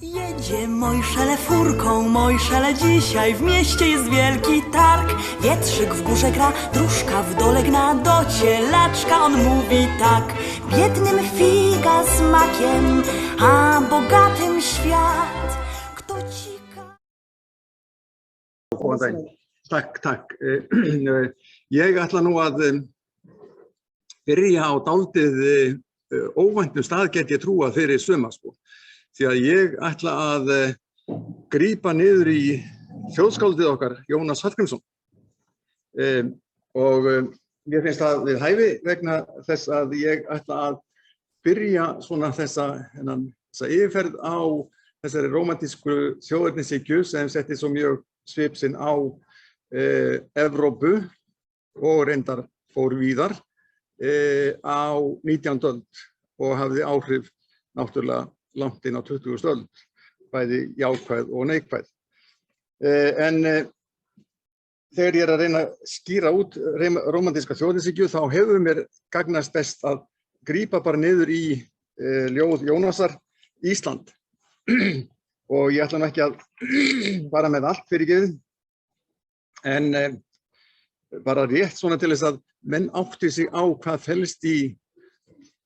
Jedzie Mojszele furką, Mojszele dzisiaj w mieście jest wielki targ. Wietrzyk w górze gra, dróżka w dole gna, do cielaczka on mówi tak. Biednym figa z makiem, a bogatym świat. Kto ci Takk. Ég ætla nú að byrja á dálítið óvæntum stað get ég trúað fyrir suma sko. Því að ég ætla að grípa niður í þjóðskáldið okkar, Jónas Hallgrímsson. Og mér finnst það við hæfi vegna þess að ég ætla að byrja svona þessa yfirferð á þessari rómantísku þjóðernishyggju sem setti svo mjög svip sinn á Evrópu og reyndar fór víðar á 19. öld og hafði áhrif náttúrulega langt inn á 20. öld, bæði jákvæð og neikvæð. En þegar ég að reyna að skýra út rómantíska þjóðernishyggju þá hefur mér gagnast best að grípa bara niður í ljóð Jónasar Ísland. Og ég ætla nú ekki að fara með allt fyrirgefið, en bara rétt svona til þess að menn átti sig á hvað felst í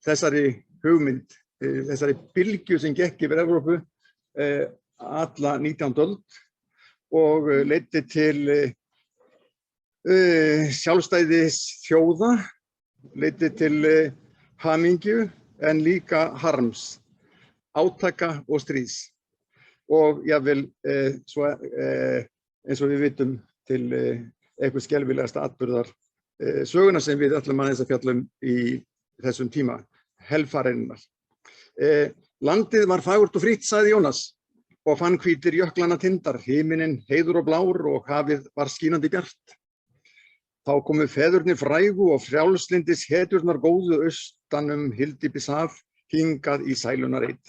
þessari hugmynd, þessari bylgju sem gekk yfir Evrópu alla 19. öld og leiddi til sjálfstæðis þjóða, leiddi til hamingju en líka harms, átaka og stríðs. Og jafnvel svo eins og við vitum til eitthvað skelfilegasta atburðar söguna sem við ætlum aðeins að fjalla í þessum tíma, helfararinnar. Landið var fagurt og frítt, sagði Jónas, og fann hvítir jöklana tindar, himinin heiður og blár og hafið var skínandi bjart. Þá komu feðurnir frægu og frjálslyndis hetjurnar góðu austan Hildibis haf, hingað í sælunar eit.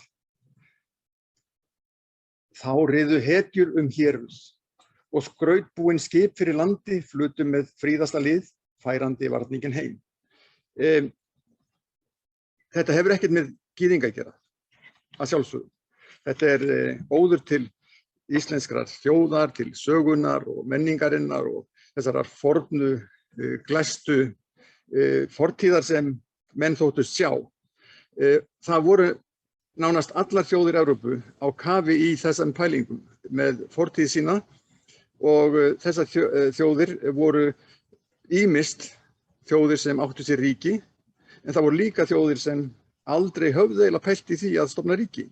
Þá riðu hetjur hérus og skrautbúin skip fyrir landi flutu með fríðasta lið, færandi varningin heim. Þetta hefur ekkert með gyðinga að gera, að sjálfsögðu. Þetta óður til íslenskrar þjóðar, til sögunar og menningarinnar og þessarar fornu, glæstu fortíðar sem menn þóttust sjá. Það voru nánast allar þjóðir Evrópu á kafi í þessum pælingum með fortíð sína og þessar þjóðir voru ýmist þjóðir sem áttu sér ríki, en það voru líka þjóðir sem aldrei höfðu eiginlega pælt í því að stofna ríki.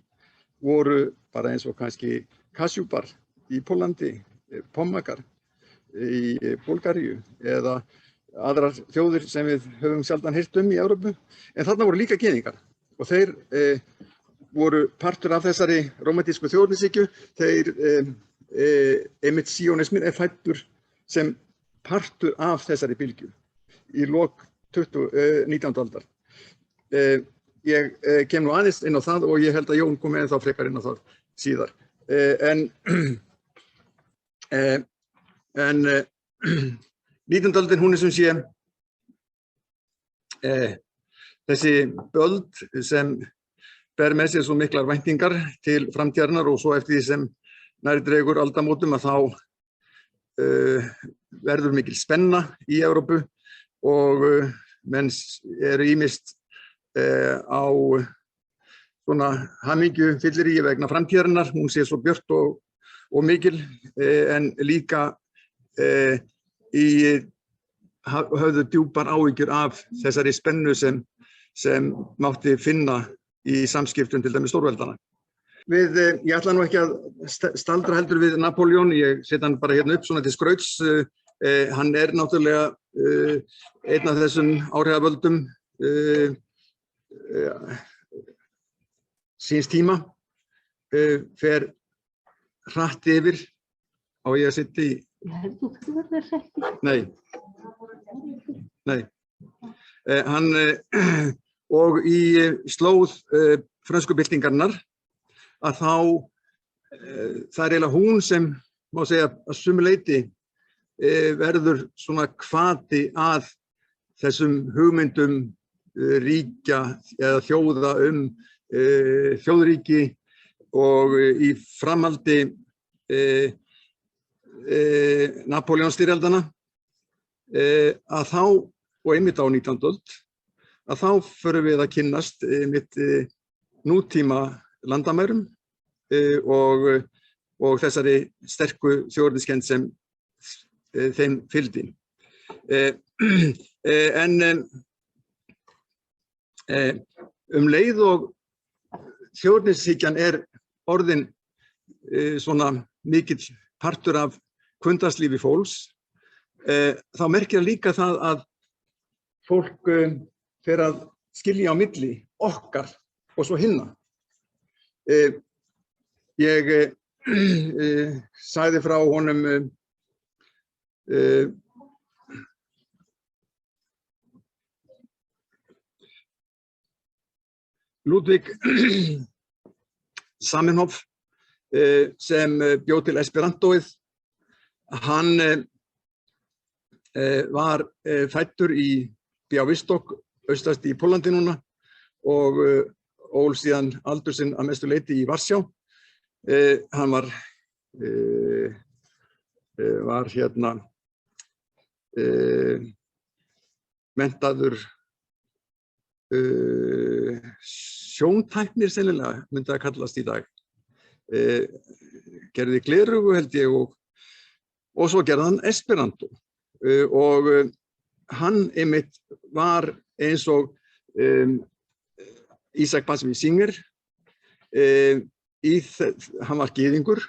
Voru bara eins og kannski Kasjúbar í Póllandi, Pommakar í Búlgaríu eða aðrar þjóðir sem við höfum sjaldan heyrt í Evrópu, en þarna voru líka gyðingar og þeir voru partur af þessari rómantísku þjóðernishyggju. Þeir einmitt sionismin fæddur sem partur af þessari bylgju í lok 19. aldar. Ég kem nú aðeins inn á það og ég held að Jón komi ennþá frekar inn á það síðar. En 19. öldin hún sem sé þessi öld sem ber með sér svo miklar væntingar til framtíðarinnar og svo eftir því sem nærri dregur aldamótum að þá verður mikil spenna í Evrópu og menn eru ýmist á svona hamingju fylliríi vegna framtíðarinnar, hún sé svo björt og mikil, en líka höfðu djúpar áhyggjur af þessari spennu sem mátti finna í samskiptum til dæmis stórveldana. Ég ætla nú ekki að staldra heldur við Napóleon, ég set hann bara hérna upp svona til skrauts. Hann náttúrulega einn af þessum áhrifavöldum síns tíma, fer hratt yfir, á ég að setja í... Nei. Hann og í slóð frönsku byltingarinnar að þá það eiginlega hún sem má segja að sumu leyti verður svona hvati að þessum hugmyndum ríkja eða þjóða þjóðríki og í framhaldi Napóleonsstyrjaldanna að þá, og einmitt á 19. öld, að þá förum við að kynnast mitt nútíma landamærum og þessari sterku þjóðerniskennd sem þeim fylgdi. En leið og þjóðernishyggjan orðin svona mikill partur af kvöldagslífi fólks, þá merkir það líka það að fólk fer að skilja á milli okkar og svo hinna. Ég sagði frá honum Ludwig Zamenhof sem bjó til esperantóið. Hann var fæddur í Białystok, austast í Póllandi núna, og ól síðan aldur sinn að mestu leyti í Varsjá. Hann var menntaður sjóntæknir sennilega, myndi það kallast í dag. Gerði gleraugu held ég og svo gerði hann esperantó. Og hann einmitt var eins og Isaac Bashevis Singer, hann var gyðingur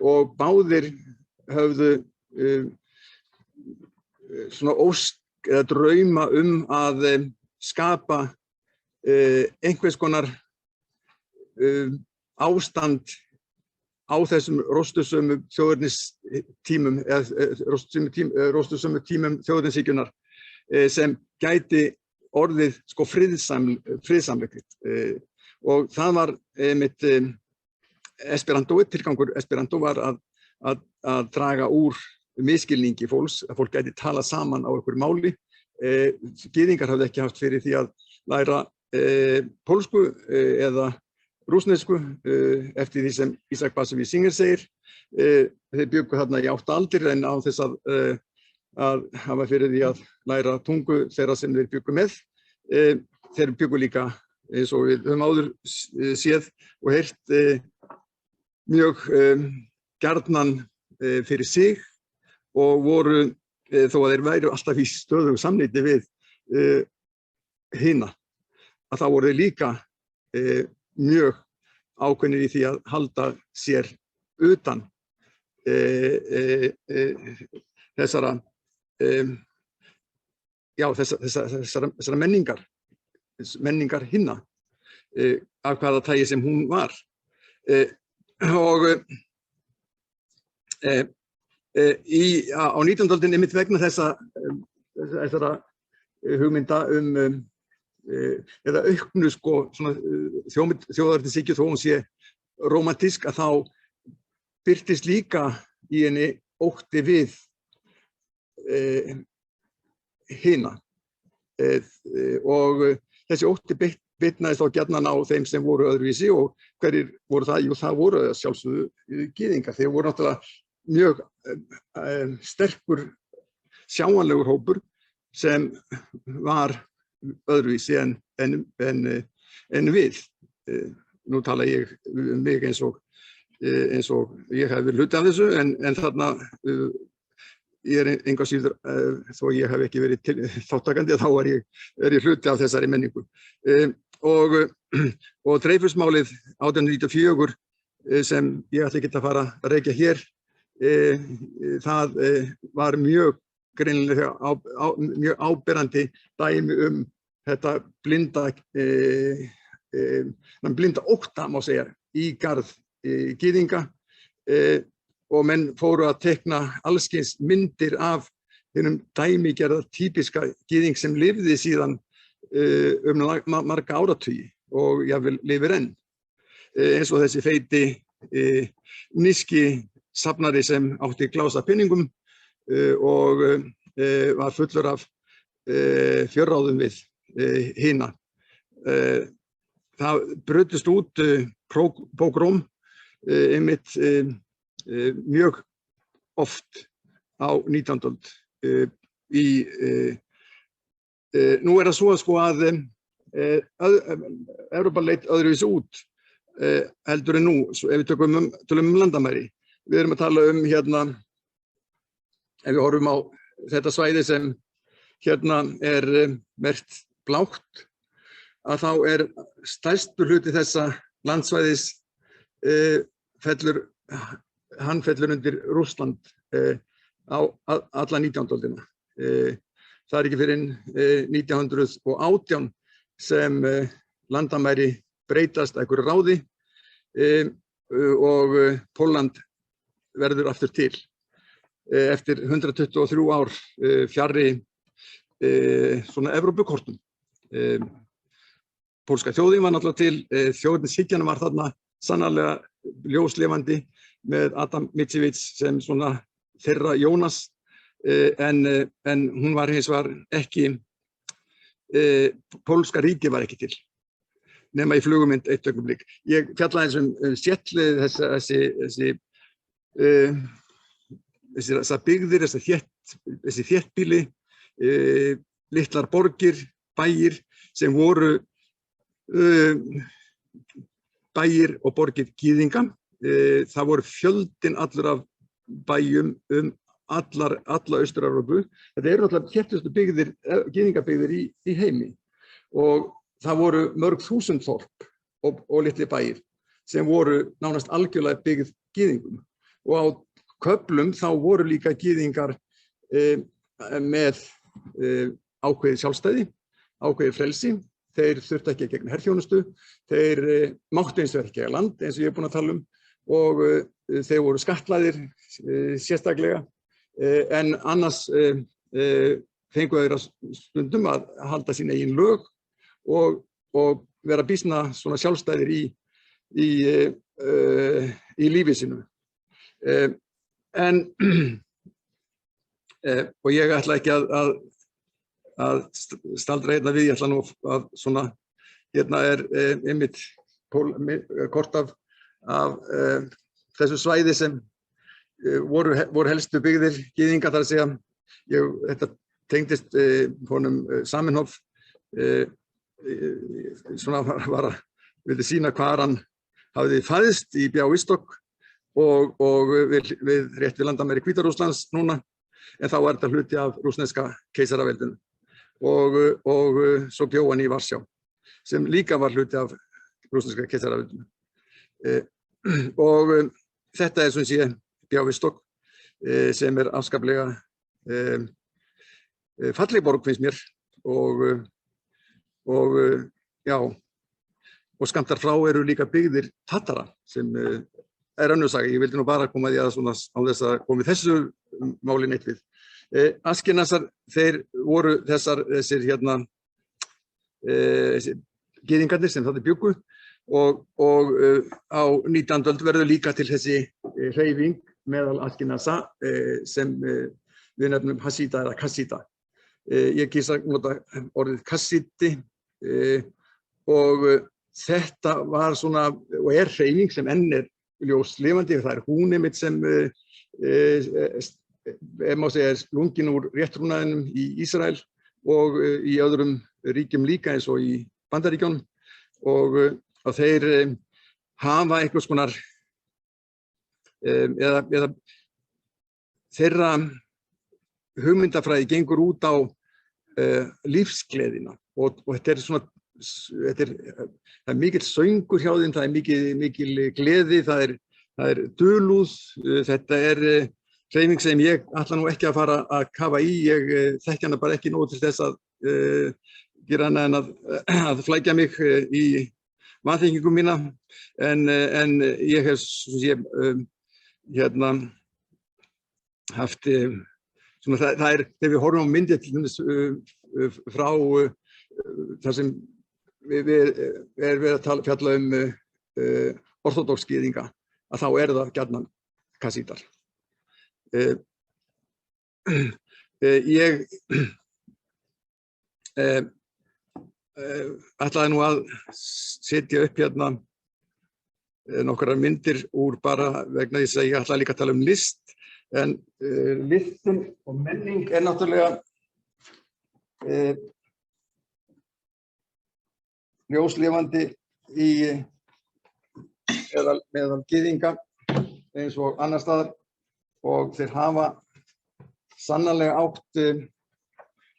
og báðir höfðu svona ósk eða drauma að skapa einhvers konar ástand á þessum róstusömu þjóðernistímum eða róstusömu tímum þjóðernishyggjunar sem gæti orðið sko friðsamlegt. Og það var mitt esperantóið, tilgangur esperantó var að draga úr misskilningi fólks, að fólk gæti tala saman á einhverju máli. Gyðingar hafði ekki haft fyrir því að læra pólsku eða rússnesku eftir því sem Isaac Bashevis Singer segir. Þeir bjuggu þarna í 8 aldir en á þess að hafa fyrir því að læra tungu þeirra sem þeir bjuggu með. Þeir bjuggu líka, eins og við höfum áður séð og heyrt, mjög gjarnan fyrir sig og voru, þó að þeir væru alltaf í stöðugu samneyti við hina, að þá voru þeir líka mjög ákveðnir í því að halda sér utan þessara menningar hinna, af hvaða tagi sem hún var. Og á 19. öldinni einmitt vegna þessara hugmynda eða auknu sko þjóðernishyggju, þó hún sé rómantísk, að þá birtist líka í henni ótti við hina. Og þessi ótti bitnaðist þá gjarnan á þeim sem voru öðruvísi, og hverjir voru það? Jú, það voru sjálfsögðu gyðingar. Þeir voru náttúrulega mjög sterkur sjáanlegur hópur sem var öðruvísi en við. Nú tala ég mig eins og ég hef verið hluti af þessu, en þarna ég enga síður, þó ég hef ekki verið þáttakandi, þá er ég hluti af þessari menningu. Og Dreyfusmálið 1894, sem ég ætla ekki að fara að rekja hér, það var mjög greinilega mjög áberandi dæmi þetta blinda ótta, má segja, í garð gyðinga, og menn fóru að tekna allskyns myndir af þennum dæmigerða típiska gyðing sem lifði síðan marga áratugi og jafnvel lifir enn, eins og þessi feiti níski safnari sem átti glás af peningum og var fullur af fjörráðum við hina. Það brutust út pogrom einmitt mjög oft á 19. öld. Nú það svo sko að Evrópa leit öðruvísi út heldur en nú, ef við tölum landamæri. Við erum að tala hérna, ef við horfum á þetta svæði sem hérna merkt blátt, að þá stærstur hluti þessa landsvæðis hann fellur undir Rússland á alla 19. öldina. Það ekki fyrir 1918 sem landamæri breytast að einhverju ráði og Pólland verður aftur til eftir 123 ár fjarri svona Evrópukortum. Pólska þjóðin var náttúrulega til, þjóðernishyggjan var þarna sannarlega ljóslifandi með Adam Mickiewicz sem svona þeirra Jónas, en hún var hins vegar ekki, pólska ríkið var ekki til, nema í flugumynd eitt augnablik. Ég fjallaði eins Seattle, þessar byggðir, þessi þéttbýli, litlar borgir, bæir sem voru bæir og borgir gyðinga. Það voru fjöldinn allur af bæjum alla Austur-Evrópu. Þetta eru alltaf þéttustu byggðir, gyðingabyggðir í heimi og það voru mörg þúsund þorp og litli bæir sem voru nánast algjörlega byggð gyðingum og á köflum þá voru líka gyðingar með ákveðið sjálfstæði, ákveðið frelsi. Þeir þurftu ekki gegn herþjónustu, þeir máttu eins og ekki að land eins og ég búin að tala og þeir voru skattlagðir sérstaklega, en annars fengu þeir stundum að halda sín eigin lög og vera býsna svona sjálfstæðir í lífi sínu. Og ég ætla ekki að staldra hérna við, ég ætla nú að svona, hérna einmitt kort af þessu svæði sem voru helstu byggðir gyðinga, þar að segja, þetta tengdist honum Zamenhof, svona var að vildi sýna hvar hann hafði fæðst í Białystok og við rétt við landamæri Hvíta-Rússlands núna, en þá þetta hluti af rússneska keisaraveldinu og svo bjó hann í Varsjá sem líka var hluti af rússneska keisaraveldinu. Og þetta sem sé Białystok sem afskaplega falleg borg finnst mér og skammt þar frá eru líka byggðir Tatara sem önnur saga. Ég vildi nú bara koma því að svona á þess að komi þessu máli neitt við. Askenasar, þeir voru þessir hérna gyðingarnir sem þarna bjuggu og á 19. öld verður líka til þessi hreyfing meðal Askenasa sem við nefnum Hasída eða Kassíta. Ég kýs að nota orðið Kassíti og þetta var svona, og hreyfing sem enn ljóslifandi. Það hún einmitt sem má segja lungin úr réttrúnaðinum í Ísrael og í öðrum ríkjum líka eins og í Bandaríkjunum og þeir hafa einhvers konar eða þeirra hugmyndafræði gengur út á lífsgleðina og þetta svona það mikill söngur hjá þeim, það mikil gleði, það dulúð, þetta hreyfing sem ég ætla nú ekki að fara að kafa í, ég þekki hana bara ekki nóg til þess að gera hana en að flækja mig í vanþekkingum mína, en ég hef hérna haft svona það þegar við horfum á myndir til dæmis frá þar sem við verið að fjalla orthodox gyðinga, að þá það gjarnan kassítar. Ég ætlaði nú að setja upp hérna nokkrar myndir úr bara vegna þess að ég ætla líka að tala list, en listin og menning náttúrulega ljóslifandi meðal gyðinga eins og annar staðar, og þeir hafa sannarlega átt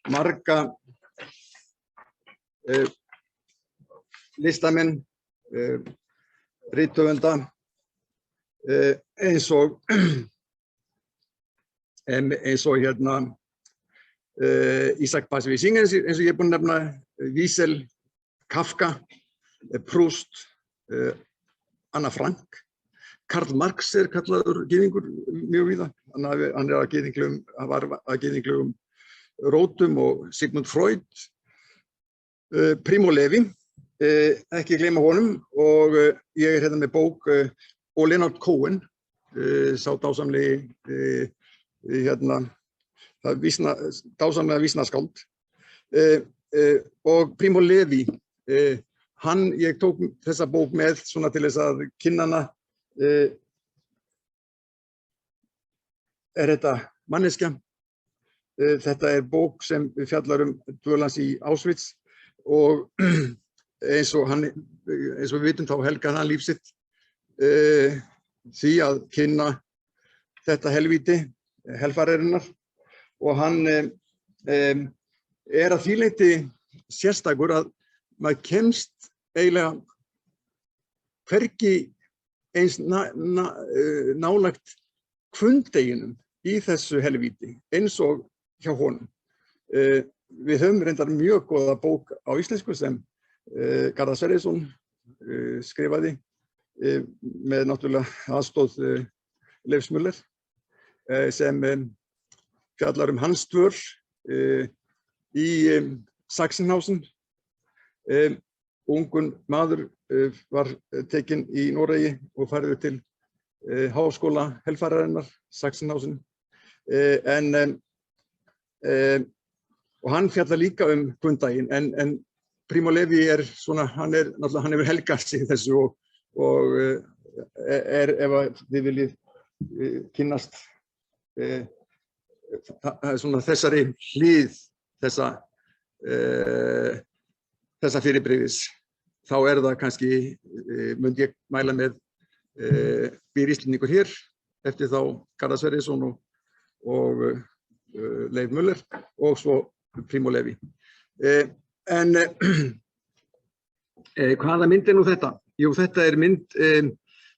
marga listamenn, rithöfunda, eins og hérna Isaac Bashevis Singer, eins og ég er búinn að nefna, Wiesel, Kafka, Proust, Anna Frank. Karl Marx kallaður gyðingur mjög víða. Hann var að gyðinglegum rótum, og Sigmund Freud, Primo Levi, ekki gleyma honum, og ég hérna með bók, og Leonard Cohen, sá dásamlegi hérna, dásamlega vísnaskáld, og Primo Levi, ég tók þessa bók með svona til þess að kynna hana. Þetta manneskja? Þetta bók sem fjallar dvöl hans í Auschwitz, og eins og við vitum þá helgaði hann líf sitt því að kynna þetta helvíti helfararinnar, og hann að því leyti sérstakur að maður kemst eiginlega hvergi eins nálægt hvunndeginum í þessu helvíti eins og hjá honum. Við höfum reyndar mjög góða bók á íslensku sem Garðar Sverrisson skrifaði með náttúrulega aðstoð Leifs Müller, sem fjallar hans dvöl í Sachsenhausen. Ungur maður var tekinn í Noregi og færður til háskóla helfararinnar, Sachsenhausen, og hann fjallar líka hvunnadaginn, en Primo Levi svona, hann hefur helgað sig þessu, og ef þið viljið kynnast svona þessari hlið þessa fyrirbrigðis, þá það kannski, myndi ég mæla með býr Íslendingur hér, eftir þá Garðar Sverrisson og Leif Müller, og svo Primo Levi. En hvaða mynd nú þetta? Jú, þetta mynd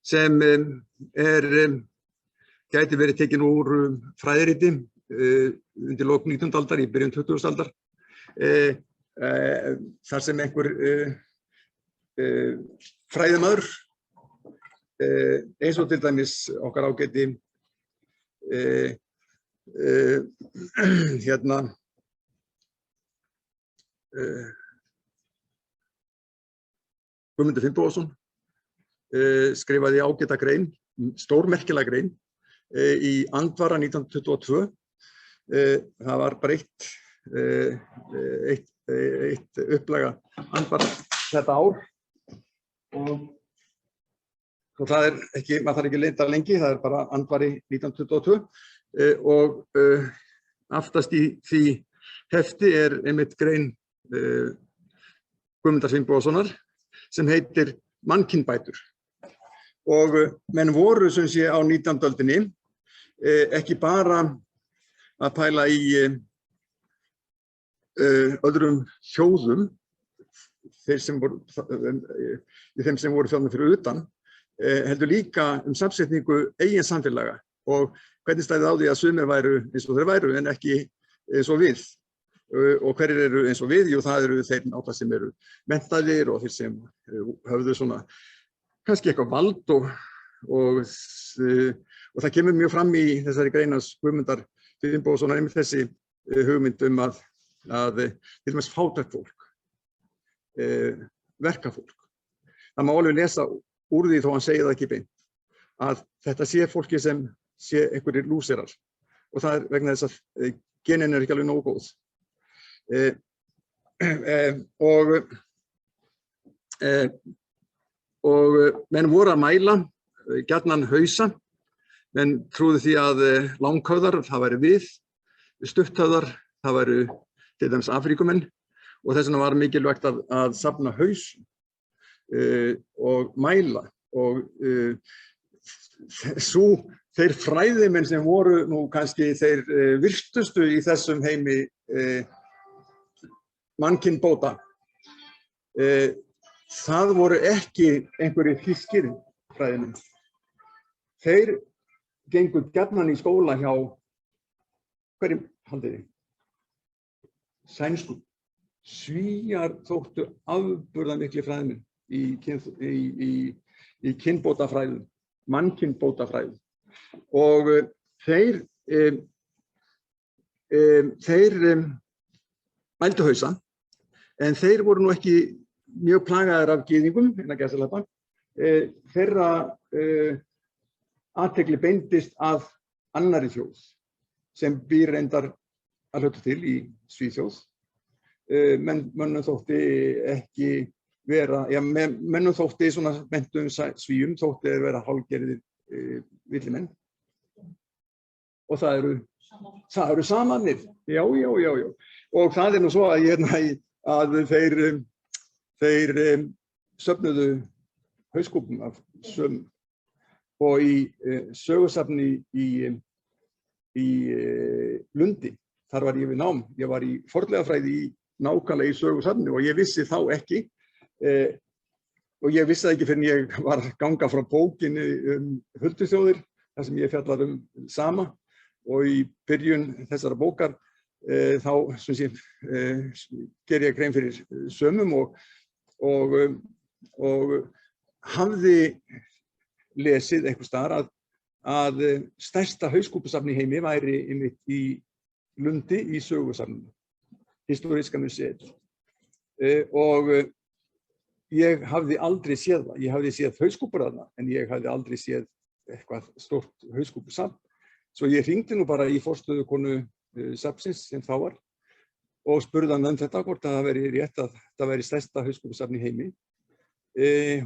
sem gæti verið tekin úr fræðiriti undir lok 19. aldar, í byrjun 20. aldar, þar sem einhver fræðimaður, eins og til dæmis okkar ágæti hérna Guðmundur Finnbogason, skrifaði ágæta grein, stórmerkilega grein, í Andvara 1922. Það var bara eitt upplaga Andvara þetta ár, og það ekki, maður þarf ekki að leita lengi, það bara Andvari 1922, og aftast í því hefti einmitt grein Guðmundar Finnbogasonar sem heitir Mannkynbætur, og menn voru sem sé á 19. öldinni ekki bara að pæla í öðrum þjóðum, þeim sem voru þjóðnir fyrir utan, heldur líka samsetningu eigin samfélaga, og hvernig stæði á því að sumir væru eins og þeir væru en ekki eins og við. Og hverjir eru eins og við? Jú, það eru þeir náttúrulega sem eru menntaðir og þeir sem höfðu svona kannski eitthvað vald, og það kemur mjög fram í þessari greinans Guðmundar Finnbogasonar einmitt þessi hugmynd að til dæmis fátækt fólk, verkafólk. Það má alveg lesa úr því þó hann segir það ekki beint, að þetta sé fólki sem sé einhverjir lúserar, og það vegna þess að genin ekki alveg nógu góð. Og menn voru að mæla gjarnan hausa, menn trúðu því að langhöfðar, það væri við, stutthöfðar, það væru til dæmis Afríkumenn og þess vegna var mikilvægt að safna haus og mæla og þeir fræðimenn sem voru nú kannski þeir virtustu í þessum heimi mannkynbóta, það voru ekki einhverjir þýskir fræðimenn. Þeir gengu gjarnan í skóla hjá hverjum haldiði? Sænskum. Svíar þóttu afburðamiklir fræðimenn í kynbótafræðum, mannkynbótafræðum. Og þeir mældu hausa, en þeir voru nú ekki mjög plagaðir af gyðingum, innan gæsalappa. Þeirra athygli beindist að annarri þjóð sem býr reyndar að hluta til í Svíþjóð. Mönnum þótti ekki vera, mönnum þótti svona menntum Svíum þótti þeir vera hálfgerðir villimenn. Og það eru samanir. Já. Og það nú svo að þeir söfnuðu hauskúpum af sömum. Og í sögusafni í Lundi, þar var ég við nám. Ég var í fornleifafræði nákvæmlega í sögusafni og ég vissi þá ekki, og ég vissi það ekki fyrr en ég var að ganga frá bókinni Hulduþjóðir, þar sem ég fjallar sama, og í byrjun þessara bókar þá ger ég grein fyrir sömum og hafði lesið einhvers staðar að stærsta hauskúpusafni í heimi væri einmitt í Lundi í sögusafninu, Historiska museet. Og ég hafði aldrei séð það. Ég hafði séð hauskúpur þarna, en ég hafði aldrei séð eitthvað stórt hauskúpusafn. Svo ég hringdi nú bara í forstöðukonu safnsins sem þá var og spurði hann þetta, hvort það væri rétt að það væri stærsta hauskúpusafn í heimi.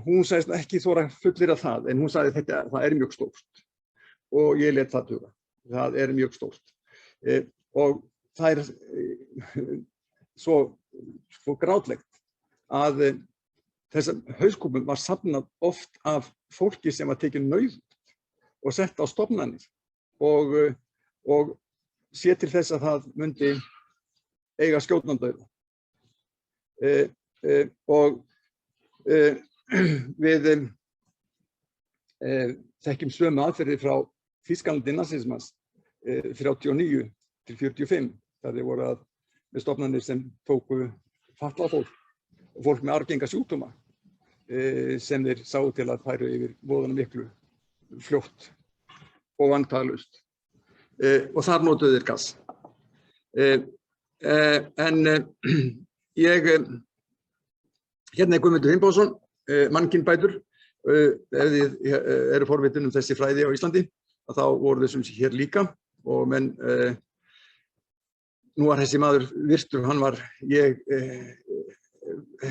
Hún sagðist ekki þora fullyrða það, en hún sagði það er mjög stórt og ég lét það duga. Það er mjög stórt. Og það svo grátlegt að þessum hauskúpum var safnað oft af fólki sem var tekið nauðugt og sett á stofnanir og sé til þess að það myndi eiga skjótan dauða. Og við þekkjum sömu aðferðir frá Þýskalandi nasismans 39 til 45. Það voru með stofnanir sem tóku fatlað fólk og fólk með arfgenga sjúkdóma sem þeir sáu til að færu yfir voðanum miklu fljótt og vandkvæðalaust. Og þar notuðu þeir gas. Hérna er Guðmundur Finnbogason, mannkynbætur. Ef þið eru forvitin þessi fræði á Íslandi, þá voru þessum hér líka og menn, nú var þessi maður virtur, hann var, ég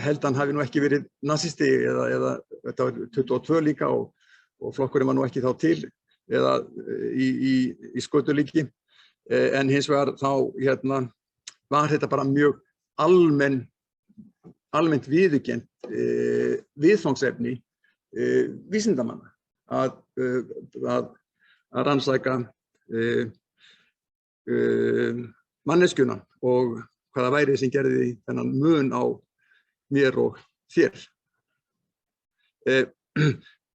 held hann hafi nú ekki verið nazisti eða þetta var 22 líka og flokkurinn var nú ekki þá til eða í skötulíki, en hins vegar þá var þetta bara mjög almennt viðurkennt viðfangsefni vísindamanna að rannsaka manneskjuna og hvaða væri sem gerði þennan mun á mér og þér.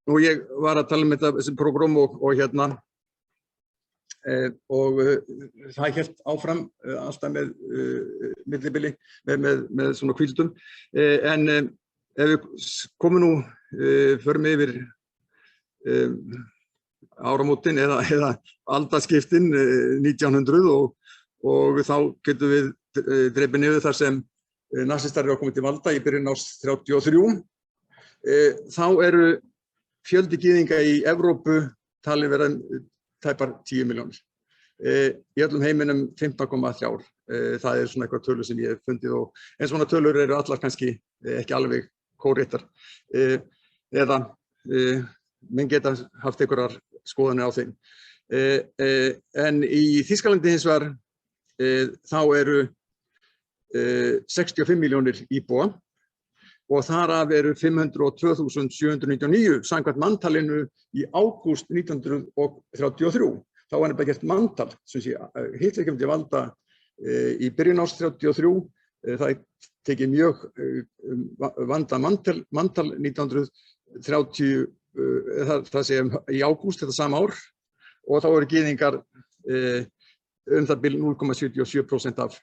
Nú ég var að tala þetta þessi prógram og það hélt áfram alltaf með millibili, með svona hvíldum. En ef við komum nú, förum yfir áramótin eða aldaskiptin 1900 og þá getum við drepið niður þar sem nasistar eru að koma til valda í byrjun árs 33. Þá eru fjöldi gyðinga í Evrópu talið vera tæpar 10 milljónir. Í öllum heiminum 15,3. Það er svona eitthvað tölur sem ég hef fundið en svona tölur eru allar kannski ekki alveg kórréttar. eða menn geta haft einhverjar skoðanir á þeim. En í Þýskalandi hins vegar þá eru 65 milljónir íbúa og þar af eru 502.799 samkvæmt manntalinu í ágúst 1933. Þá var nefnilega gert manntal, sem sé, Hitler kemur til valda í byrjun árs 33. Það tekið mjög vanda manntal 1930, það segja í ágúst þetta sama ár, og þá eru gyðingar það bil 0,77% af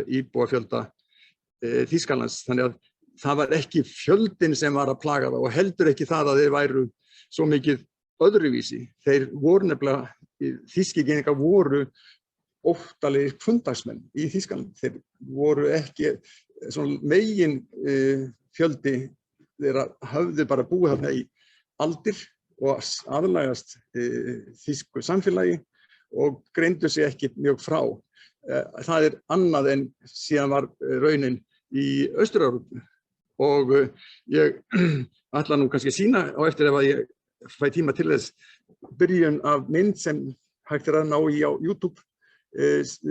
íbúafjölda Þýskalands. Þannig að það var ekki fjöldinn sem var að plaga það og heldur ekki það að þeir væru svo mikið öðruvísi. Þeir voru nefnilega, þýski gyðingar voru óttalegir fundagsmenn í Þýskaland. Þeir voru ekki svona megin fjöldi þeirra höfðu bara búið þarna í aldir og aðlagast þýsku samfélagi og greindu sig ekki mjög frá. Það annað en síðan var raunin í Austur-Evrópu. Og ég ætla nú kannski að sýna á eftir ef að ég fæ tíma til þess byrjun af mynd sem hægt að ná í á YouTube,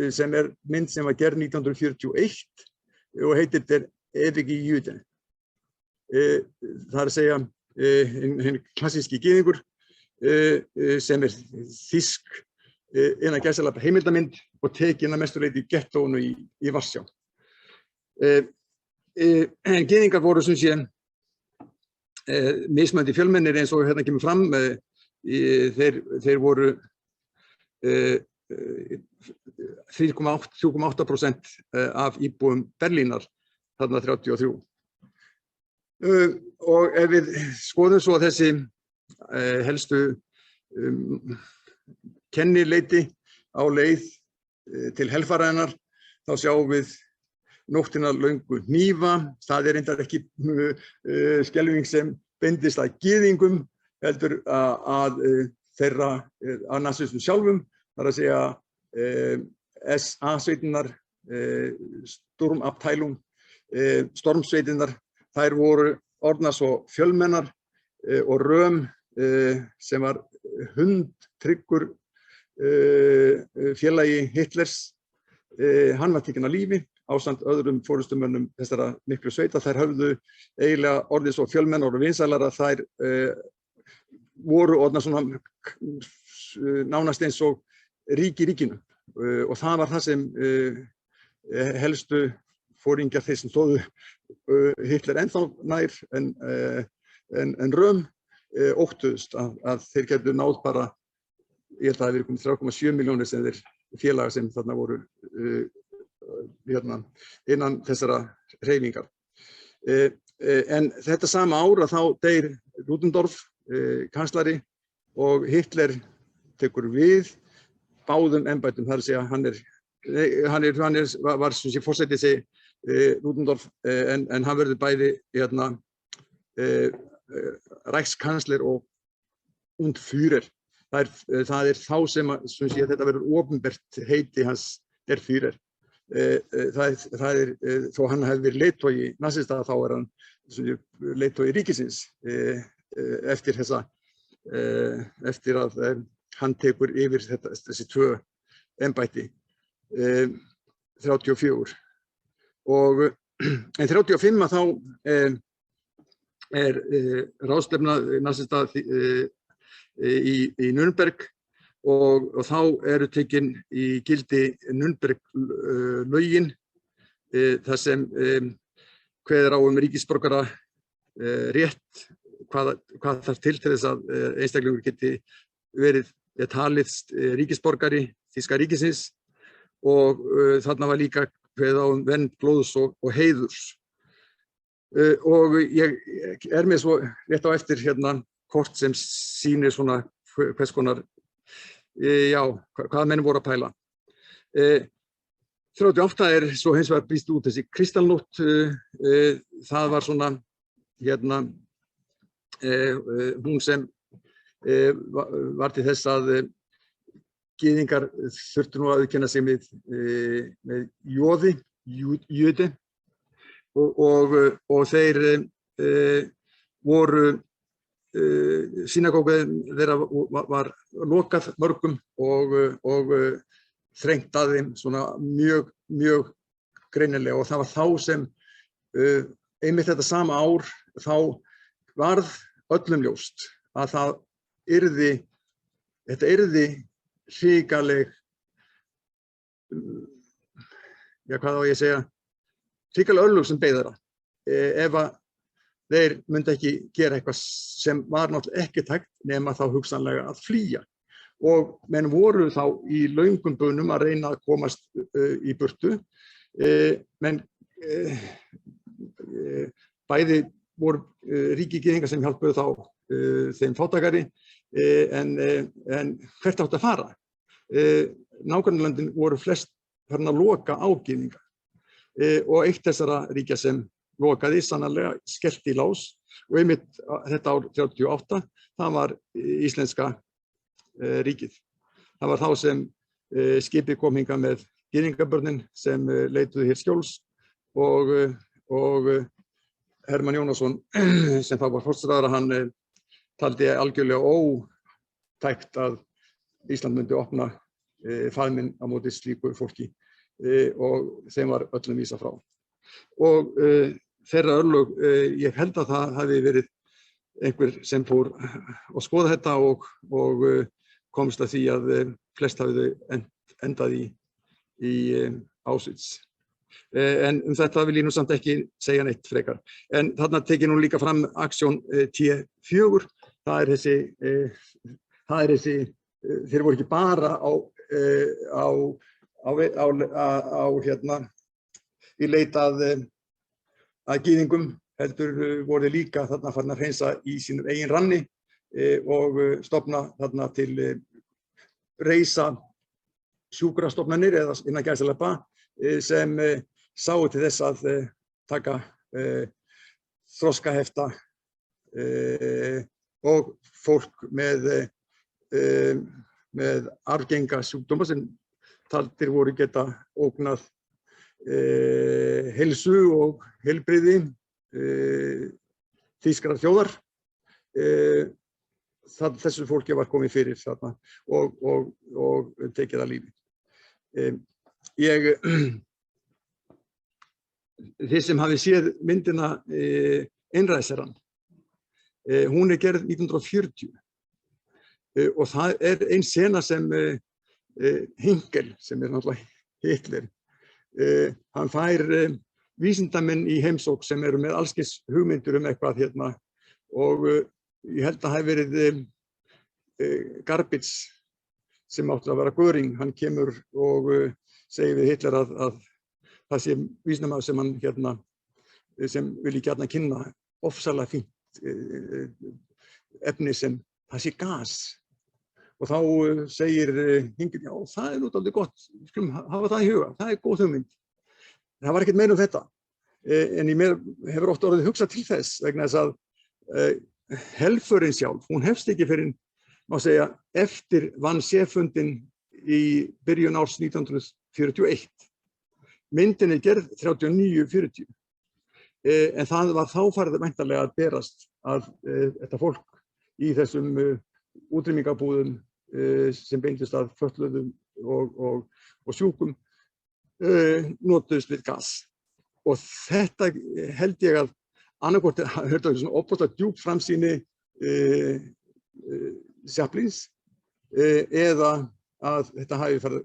sem mynd sem var gerð 1941 og heitir Der ewige Jude. Það að segja hinn klassíski gyðingur sem þýsk innan gæsalappa heimildamynd og tekin að mestu leyti í gettónu í Varsjá. Gyðingar voru sem sé mismunandi fjölmennir eins og hérna kemur fram. Þeir voru 3,8% af íbúum Berlínar þarna 33. Og ef við skoðum svo þessi helstu kennileiti á leið til helfararinnar, þá sjáum við nóttina löngu hnífa. Það reyndar ekki skelfing sem beindist að gyðingum, heldur að þeirra að nasistum sjálfum, þar að segja SA-sveitinnar, Sturmabteilung, stormsveitinnar, þær voru orðnar svo fjölmennar og Röhm sem var hundtryggur félagi Hitlers, hann var tekinn af lífi ásamt öðrum forystumönnum þessara miklu sveita. Þær höfðu eiginlega orðið svo fjölmennar og vinsælar að þær voru orðnar svona nánast eins og ríki ríkinu. Og það var það sem helstu foringjar þeir sem stóðu Hitler ennþá nær en Röhm óttuðust að þeir gætu náð bara, ég held að það hafi verið komið 3,7 milljónir sem þeir félaga sem þarna voru innan þessara hreyfingar. En þetta sama ára þá deyr Ludendorff, kanslari, og Hitler tekur við báðum embættum. Það er að segja, hann var sem sé forseti sig Ludendorff, en hann verður bæði Rækskansler og Führer. Það er þá sem sé, þetta verður opinbert heiti hans, der Führer. Þó hann hefði verið leiðtogi nasista, þá hann leiðtogi ríkisins eftir að hann tekur yfir þessi tvö embætti 34. En 35 þá ráðstefna nasista í Nürnberg og þá eru tekin í gildi Nürnberg-lögin, þar sem kveður á ríkisborgara rétt, hvað þarf til þess að einstaklingur geti verið talið ríkisborgari þýska ríkisins, og þarna var líka kveðið á vernd blóðs og heiðurs. Og ég með svo rétt á eftir hérna kort sem sýnir svona hvers konar, hvað menn voru að pæla. 38 svo hins vegar brýst út þessi kristallnótt. Það var svona hún sem var til þess að gyðingar þurftu nú að auðkenna sig með Jude, og þeir voru synagógan þeirra var lokað mörgum og þrengt að þeim svona mjög greinilega, og það var þá sem einmitt þetta sama ár þá varð öllum ljóst að þetta yrði hrikaleg, hvað á ég að segja, hrikaleg örlög sem beið þeirra ef að þeir myndi ekki gera eitthvað sem var náttúrulega ekki hægt nema þá hugsanlega að flýja. Og menn voru þá í löngum bönum að reyna að komast í burtu. Menn bæði voru ríki gyðingar sem hjálpuðu þá þeim fátækari, en hvert átti að fara? Nágrannalöndin voru flest farin að loka á gyðinga, og eitt þessara ríkja sem lokaði sannarlega skellti í lás, og einmitt þetta ár 38, það var íslenska ríkið. Það var þá sem skipið kom hingað með gyðingabörnin sem leituðu hér skjóls, og Hermann Jónasson sem þá var forsætisráðherra, hann taldi algjörlega ótækt að Ísland myndi opna faðminn á móti slíku fólki, og þeim var öllum vísað frá. Og þeirra örlög, ég held að það hafi verið einhver sem fór að skoða þetta og komst að því að flest hafi endað í Auschwitz. En þetta vil ég nú samt ekki segja neitt frekar. En þarna tekið nú líka fram aksjón T4, það er þessi, þeir voru ekki bara í leit að gyðingum, heldur voru líka þarna farin að hreinsa í sínum eigin ranni og stofna þarna til reisa sjúkrastofnanir eða innan gæsalappa sem sáu til þess að taka þroskahefta og fólk með arfgenga sjúkdóma sem taldir voru geta ógnað heilsu og heilbrigði þýskrar þjóðar. Þessu fólki var komið fyrir þarna og tekið að lífi. Þið sem hafi séð myndina Einræðisherrann, hún gerð 1940 og það ein sena sem Hinkel, sem náttúrulega Hitler, hann fær vísindamenn í heimsókn sem eru með allskis hugmyndir eitthvað hérna, og ég held að það hafi verið Garbitz sem átti að vera Göring. Hann kemur og segir við Hitler að það sé vísindamaður sem hann hérna, sem vilji gjarnan kynna ofsalega fínt efni sem það sé gas. Og þá segir Hinkel, já, það nú dálítið gott, skulum hafa það í huga, það góð hugmynd. Það var ekkert meira þetta, en í mér hefur oft orðið hugsað til þess, vegna þess að helförin sjálf, hún hefst ekki fyrir, má segja, eftir Wannsee-fundinn í byrjun árs 1941. Myndin gerð 39-40, en það var þá farið væntanlega að berast að þetta fólk í þessum útrýmingabúðum sem beindust að fötluðum og sjúkum notuðust við gas. Og þetta held ég að annarkvort hörðu svona opaslega djúp framsýni Chaplins eða að þetta hefur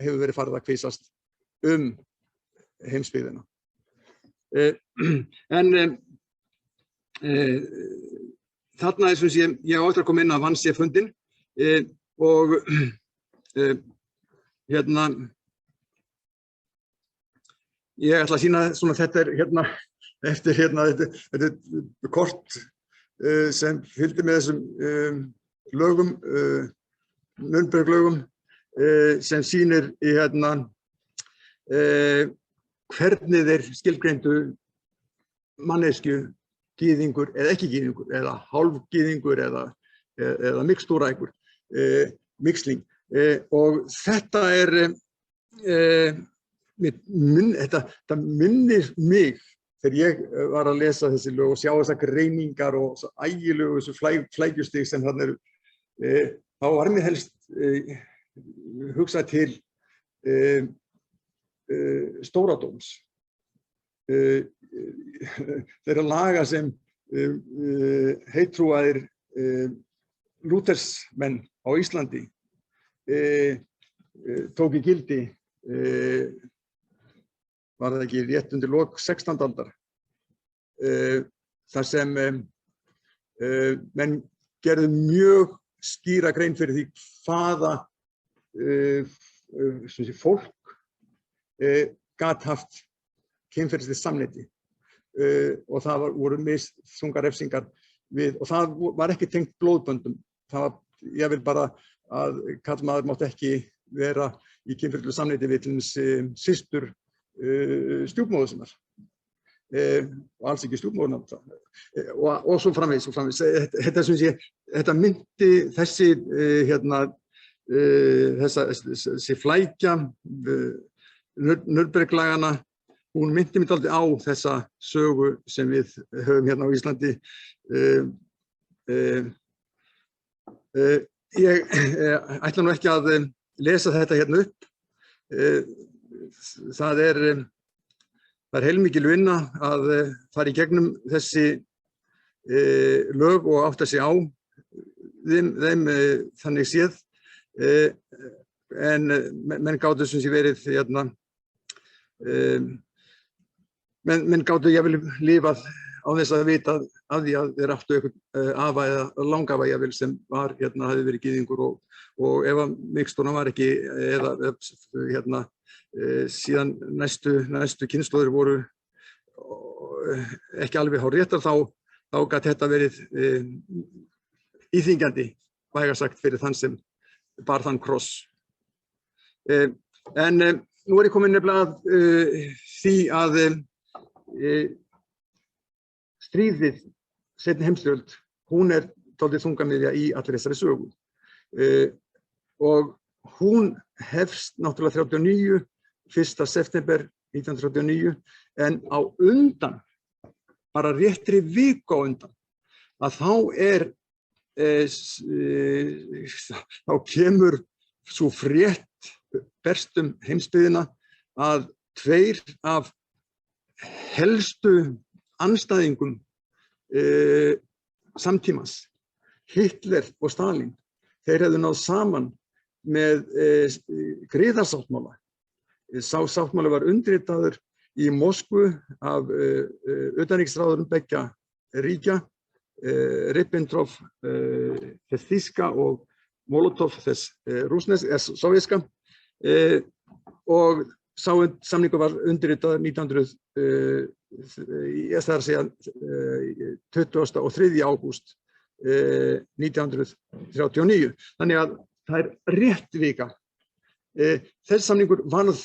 verið farið að kvisast heimsbyggðina. En þarna sem ég á eftir að koma inn að Wannsee-fundinn og hérna ég ætla að sýna svona þetta hérna eftir þetta kort sem fylgdi með þessum lögum, Nürnberg-lögum, sem sýnir hérna hvernig þeir skilgreindu manneskju, gyðingur eða ekki gyðingur, eða hálfgyðingur eða mixtúra einhver, mixling. Og þetta þetta minnir mig þegar ég var að lesa þessi lög og sjá þessar greiningar og ægilegu þessu flækjustig sem þarna eru, þá var mér helst hugsað til Stóradóms. Þeirra laga sem heittrúaðir Lúthersmenn á Íslandi tók í gildi, var það ekki rétt undir lok 16. aldar, þar sem menn gerðu mjög skýra grein fyrir því hvaða fólk gat haft kynferðislegt samneyti, og það voru misþungar refsingar við, og það var ekki tengt blóðböndum. Það var, ég vil bara að karlmaður mátti ekki vera í kynferðislegu samneyti við til dæmis systur stjúpmóður sinnar, og alls ekki stjúpmóðurnar, og svo framvegis. Þetta myndi þessi flækja Nürnberglagana, hún myndi mig dálítið á þessa sögu sem við höfum hérna á Íslandi. Ég ætla nú ekki að lesa þetta hérna upp. Það er heilmikil vinna að fara í gegnum þessi lög og átta sig á þeim þannig séð, en menn gátu sem sé verið hérna, menn gátu jafnvel lifað á þess að vita af því að þeir áttu einhvern afa eða langafa jafnvel sem var hérna, hafði verið gyðingur, og ef að mixtúrna var ekki, eða hérna síðan næstu kynslóðir voru ekki alveg hárréttar, þá gat þetta verið íþyngjandi, vægast sagt, fyrir þann sem bar þann kross. En nú ég komin nefnilega að því að stríðið, seinni heimsstyrjöld, hún dálítið þungamiðja í allri þessari sögu. Og hún hefst náttúrulega 39, 1. september 1939, en á undan, bara réttri viku á undan, að þá kemur svo frétt berst heimsbyggðina að tveir af helstu andstæðingum samtímans, Hitler og Stalin, þeir hefðu náð saman með griðarsáttmála. Sá sáttmáli var undirritaður í Moskvu af utanríkisráðurum beggja ríkja, Ribbentrop þess þýska og Molotov þess sovjíska, og sá samningur var undirritaður 23. ágúst 1939. Þannig að það rétt vika. Þessi samningur varð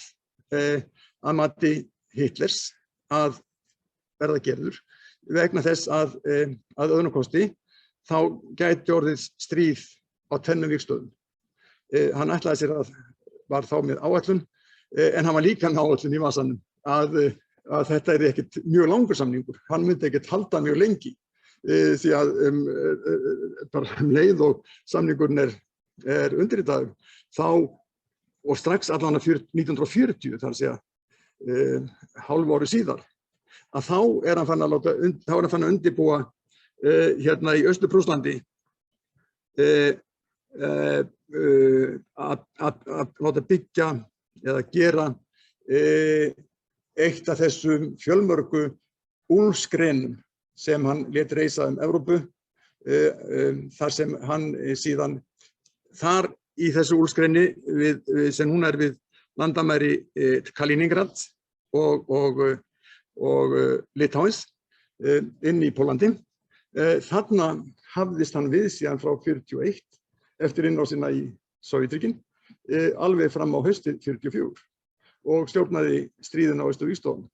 að mati Hitlers að verða gerður vegna þess að öðrum kosti þá gæti orðið stríð á tvennum vígstöðum. Hann ætlaði sér var þá með áætlun, en hann var líka með áætlun í vasanum að þetta ekkert mjög langur samningur. Hann myndi ekkert halda mjög lengi, því að bara leið og samningurinn undirritaður, þá og strax allan að 1940, þar að segja hálfu ári síðar, að þá hann fann að undirbúa hérna í Austur-Prússlandi að láta byggja eða gera eitt af þessum fjölmörgu úlfsgrenum sem hann lét reisa Evrópu, þar sem hann síðan þar í þessu úlfsgreni sem hún við landamæri Kaliningrad og Litáins inn í Pólandi. Þarna hafðist hann við síðan frá 41 eftir innrásina í Sovétríkin alveg fram á haustið 44 og stjórnaði stríðina á Austur-Vígstöðvum.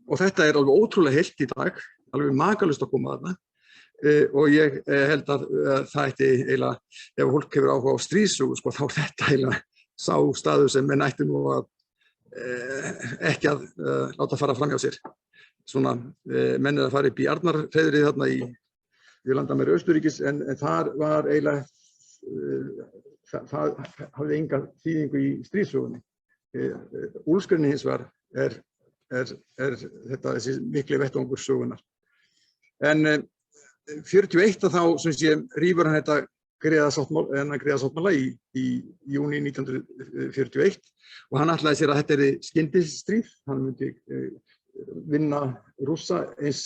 Og þetta alveg ótrúlega heilt í dag, alveg makalust að koma þarna. Og ég held að það ætti eiginlega, ef fólk hefur áhuga á stríðssögu, þá þetta eiginlega sá staður sem menn ætti nú að ekki að láta fara fram hjá sér. svona menn að fara upp í Arnarhreiðrið þarna við landamæri Austurríkis en þar var eiginlega það hafði enga þýðingu í stríðssögunni. Úlfsgreni hins vegar er þessi mikli vettvangur sögunnar. En 41 þá sem sé rýfur hann þetta griðasáttmála í júní 1941 og hann ætlaði sér að þetta yrði skyndisstríð. Hann myndi vinna Rússa eins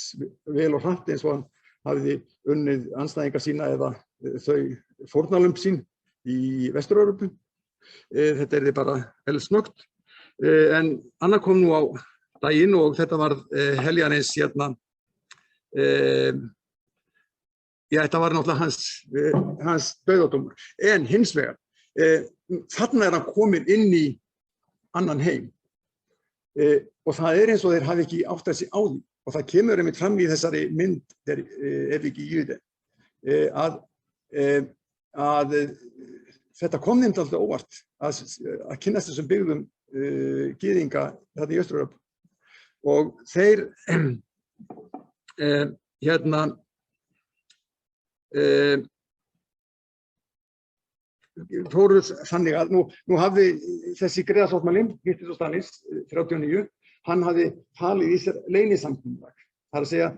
vel og hratt eins og hann hafði unnið andstæðinga sína eða þau fórnarlömb sín í Vestur-Evrópu. Þetta yrði bara eldsnöggt. En annað kom nú á daginn og þetta var heljarins þetta var náttúrulega hans dauðadómur. En hins vegar, þarna hann komin inn í annan heim. Og það eins og þeir hafi ekki áttað sig á því. Og það kemur einmitt fram í þessari mynd, ef ekki Jüde, að þetta kom þeim alltaf óvart að kynnast þessum byggðum gyðinga þarna í Austur-Evrópu. Og þeir fóru þannig að nú hafði þessi griðasáttmáli Hitler og Stalins 39, hann hafði falið í sér leynisamkomulag. Það er að segja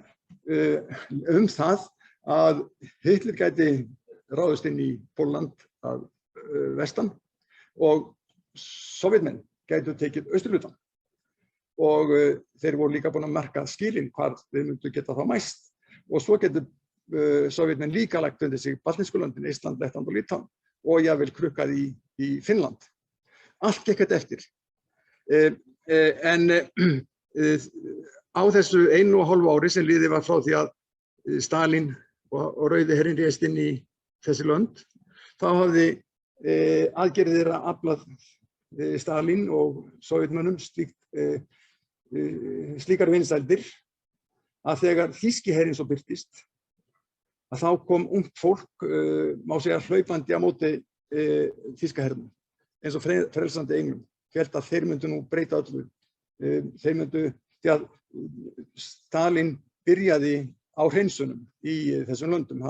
það að Hitler gæti ráðist inn í Pólland að vestan og Sovétmenn gætu tekið austurhlutann. Og þeir voru líka búin að marka skilin hvar þeir myndu geta þá mæst. Og svo getur Sovétmenn líka lagt undir sig baltísku löndin, Ísland, Lettland og Litauen og jafnvel krukkað í Finnland. Allt gekk þetta eftir. En á þessu 1,5 ári sem liðið var frá því að Stalín og Rauði herinn réðst inn í þessi lönd, þá hafði aðgerðir þeirra aflað Stalín og Sovétmönnum slíkar vinsældir að þegar þýski herinn svo birtist, að þá kom ungt fólk, má segja hlaupandi á móti þýska hernum, eins og frelsandi englum, hélt að þeir myndu nú breyta öllu. Þeir myndu, því að Stalín byrjaði á hreinsunum í þessum löndum.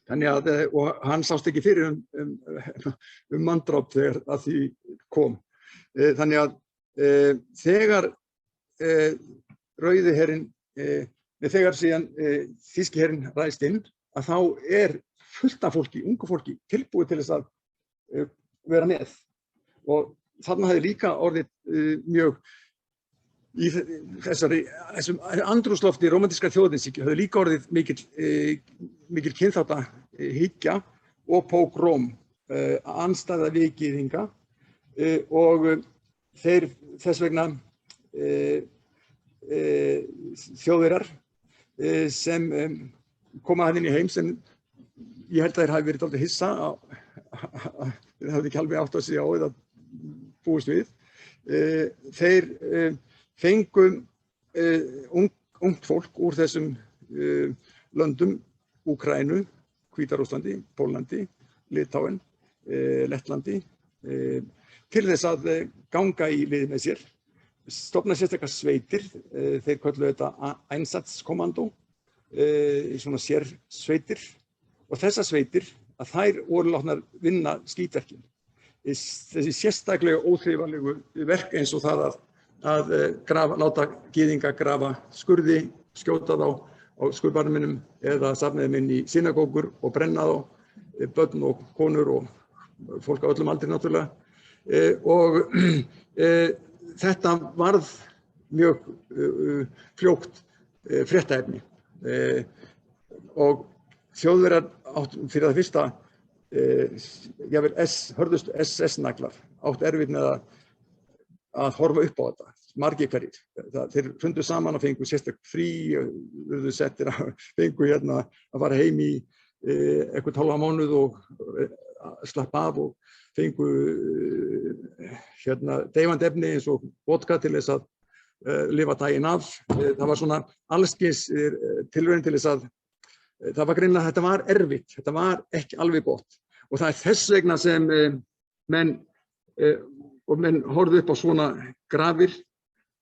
Og hann sást ekki fyrir manndráp þegar að því kom. Þannig að þegar Rauði herinn, þegar síðan þýski herinn ræðst inn, að þá fullt af fólki, ungu fólki, tilbúið til þess að vera með. Og þarna hefði líka orðið mjög í þessum andrúmslofti rómantískrar þjóðernishyggju hefði líka orðið mikil kynþáttahyggja og pógróm, andstæða við gyðinga og þeir þess vegna Þjóðverjar sem koma hann inn í heim sem ég held að þeir hafi verið dálítið hissa þeir hafði ekki alveg átt að sig á eða búist við. Þeir fengu ungt fólk úr þessum löndum, Úkraínu, Hvíta-Rússlandi, Póllandi, Litáen, Lettlandi, til þess að ganga í lið með sér, stofna sérstakar sveitir, þeir kölluðu þetta Einsatzkommando, svona sérsveitir, og þessar sveitir, að þær voru látnar vinna skítverkin. Þessi sérstaklega óþrifalegu verk eins og það að láta gyðinga grafa skurði, skjóta þá á skurðbarminum eða safna þeim inn í synagógur og brenna þá, börn og konur og fólk á öllum aldri náttúrulega. Og þetta varð mjög fljótt fréttaefni og Þjóðverjar áttu fyrir það fyrsta hörðustu SS-naglar áttu erfitt með að horfa upp á þetta, margir hverjir. Þeir fundu saman og fengu sérstakt frí, fengu að fara heim í eitthvað hálfa mánuð og slappa af og fengu deyfandi efni eins og vodka til þess að lifa daginn af. Það var svona allskyns tilraun til þess að það var greinilega að þetta var erfitt, þetta var ekki alveg gott. Og það þess vegna sem menn horfðu upp á svona grafir